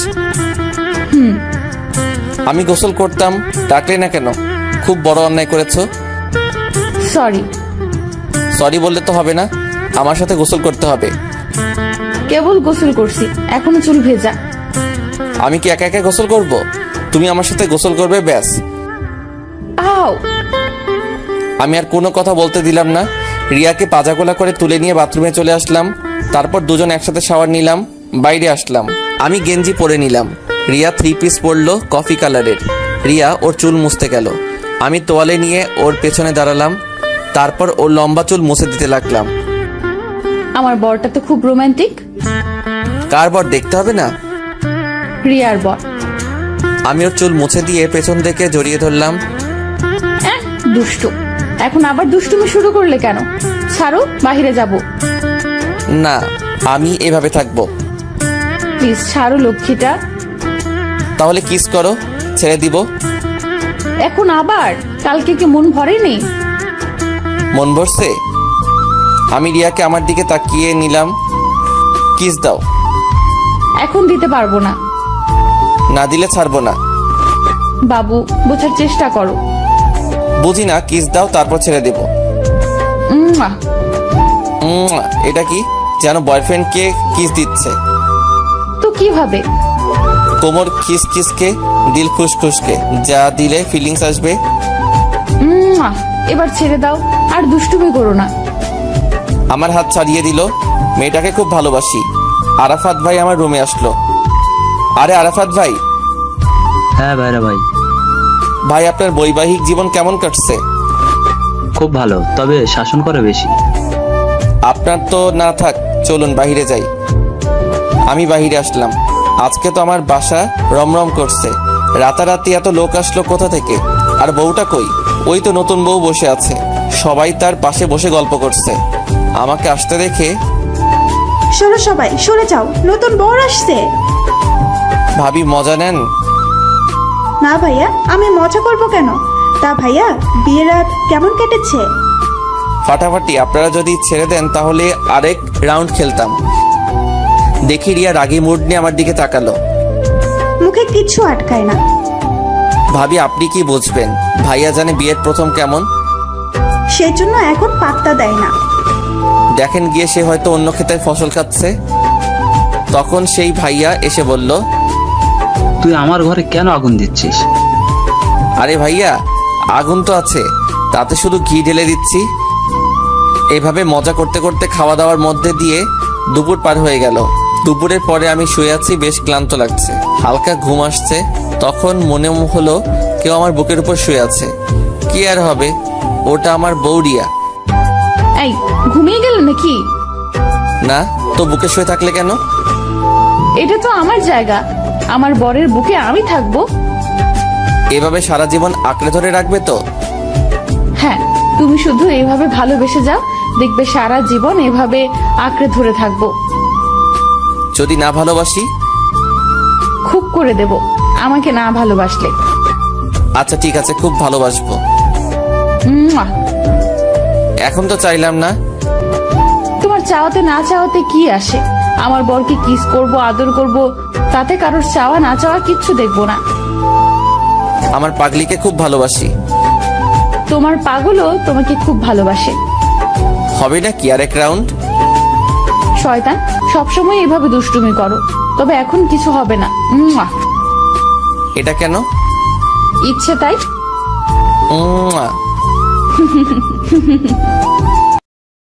আমি গোসল করতাম, ডাকলে না কেন? খুব বড় অন্যায় করেছো। সরি। সরি বললে তো হবে না, আমার সাথে গোসল করতে হবে। কেবল গোসল করছি, এখনো চুল ভেজা। আমি কি একা একা গোসল করব? তুমি আমার সাথে গোসল করবে, ব্যাস। আও। আমি আর কোনো কথা বলতে দিলাম না। রিয়াকে পাজাগোলা করে তুলে নিয়ে বাথরুমে চলে আসলাম। তারপর দুজন একসাথে শাওয়ার নিলাম, বাইরে আসলাম। আমি গেঞ্জি পরে নিলাম। রিয়া 3 পিস পরলো কফি কালারের। রিয়া ওর চুল মুছতে গেল। আমি তোয়ালে নিয়ে ওর পেছনে দাঁড়ালাম। তারপর ওর লম্বা চুল মুছে দিতে লাগলাম। আমার বরটা তো খুব রোমান্টিক। কার বর দেখতে হবে না? রিয়ার বর। আমি ওর চুল মুছে দিয়ে পেছন থেকে জড়িয়ে ধরলাম। দুষ্টু। এখন আবার দুষ্টুমি শুরু করলে কেন? ছাড়ো, বাহিরে যাব। না, আমি এভাবে থাকবো। প্লিজ ছাড়ো লক্ষ্মীটা। তাহলে কিস করো, ছেড়ে দিব। এখন আবার? কালকে কি মন ভরেনি? মন ভরছে। আমি রিয়াকে আমার দিকে তাকিয়ে নিলাম। কিস দাও। এখন দিতে পারবো না। না দিলে ছাড়বো না। বাবু, বোঝার চেষ্টা করো। বুঝি না, কিস দাও তারপর ছেড়ে দেব। উম্মুয়া। এটা কি যেন বয়ফ্রেন্ডকে কিস দিচ্ছে। তো কিভাবে? কোমর কিস কিসকে, দিল খুশ খুশকে, যা দিলে ফিলিংস আসবে। উম্মুয়া। এবার ছেড়ে দাও, আর দুষ্টুমি করো না। আমার হাত ছাড়িয়ে দিল। মেয়েটাকে খুব ভালোবাসি। আরাফাত ভাই আমার রুমে আসলো। আরে আরাফাত ভাই। হ্যাঁ ভাইরা ভাই। ভাই, আপনার বৈবাহিক জীবন কেমন কাটছে? খুব ভালো, তবে শাসন করে বেশি। আপনার তো না থাক, চলুন বাইরে যাই। আমি বাইরে আসলাম। আজকে তো আমার বাসা রমরম করছে। রাতারাতি এত লোক আসলো কোথা থেকে? আর বউটা কই? ওই তো নতুন বউ বসে আছে। সবাই তার পাশে বসে গল্প করছে। আমাকে আসতে দেখে, সরো সবাই, সরে যাও, নতুন বর আসছে। ভাবি মজা নেন? না ভাইয়া, আমি মজা করব কেন? তা ভাইয়া, বিয়ের রাত কেমন কেটেছে? ফাটাফাটি। আপনারা যদি ছেড়ে দেন তাহলে আরেক রাউন্ড খেলতাম। দেখি রিয়া রাগী মুড নিয়ে আমার দিকে তাকালো। মুখে কিচ্ছু আটকায় না। ভাবি, আপনি কি বুঝবেন? ভাইয়া জানে বিয়ের প্রথম কেমন। সেই জন্য এখন পাত্তা দেয় না। দেখেন গিয়ে, সে হয়তো অন্য ক্ষেতে ফসল খাচ্ছে। তখন সেই ভাইয়া এসে বলল, তুই আমার ঘরে কেন আগুন দিচ্ছিস? আরে ভাইয়া, আগুন তো আছে, তাতে শুধু ঘি ঢেলে দিচ্ছি। এভাবে মজা করতে করতে খাওয়া দাওয়ার মধ্যে দিয়ে দুপুর পার হয়ে গেল। দুপুরের পরে আমি শুয়ে আছি, বেশ ক্লান্ত লাগছে, হালকা ঘুম আসছে। তখন মনে হলো কেউ আমার বুকের উপর শুয়ে আছে। কি আর হবে, ওটা আমার বউ রিয়া। এই, ঘুমিয়ে গেল নাকি? না তো, বুকে শুয়ে থাকলে কেন? এটা তো আমার জায়গা, আমার বরের বুকে আমি থাকবো। এভাবে সারা জীবন আঁকড়ে ধরে রাখবে তো? হ্যাঁ, তুমি শুধু এইভাবে ভালোবেসে যাও, দেখবে সারা জীবন এভাবে আঁকড়ে ধরে থাকবো। যদি না ভালোবাসি? খুব করে দেব, আমাকে না ভালোবাসলে। আচ্ছা ঠিক আছে, খুব ভালোবাসবো। উম্মুয়া। এখন তো চাইলাম না। তোমার চাওয়াতে না চাওয়াতে কি আসে? আমার বরকে কিস করব, আদর করব, তাতে কারোর চাওয়া না চাওয়া কিচ্ছু দেখবো না। আমার পাগলিকে খুব ভালোবাসি। তোমার পাগলও তোমাকে খুব ভালোবাসে। হবে না কি আরেক রাউন্ড? শয়তান, সবসময় এভাবে দুষ্টুমি করো, তবে এখন কিছু হবে না। মুয়া। এটা কেন? ইচ্ছে তাই। উম্মুয়া।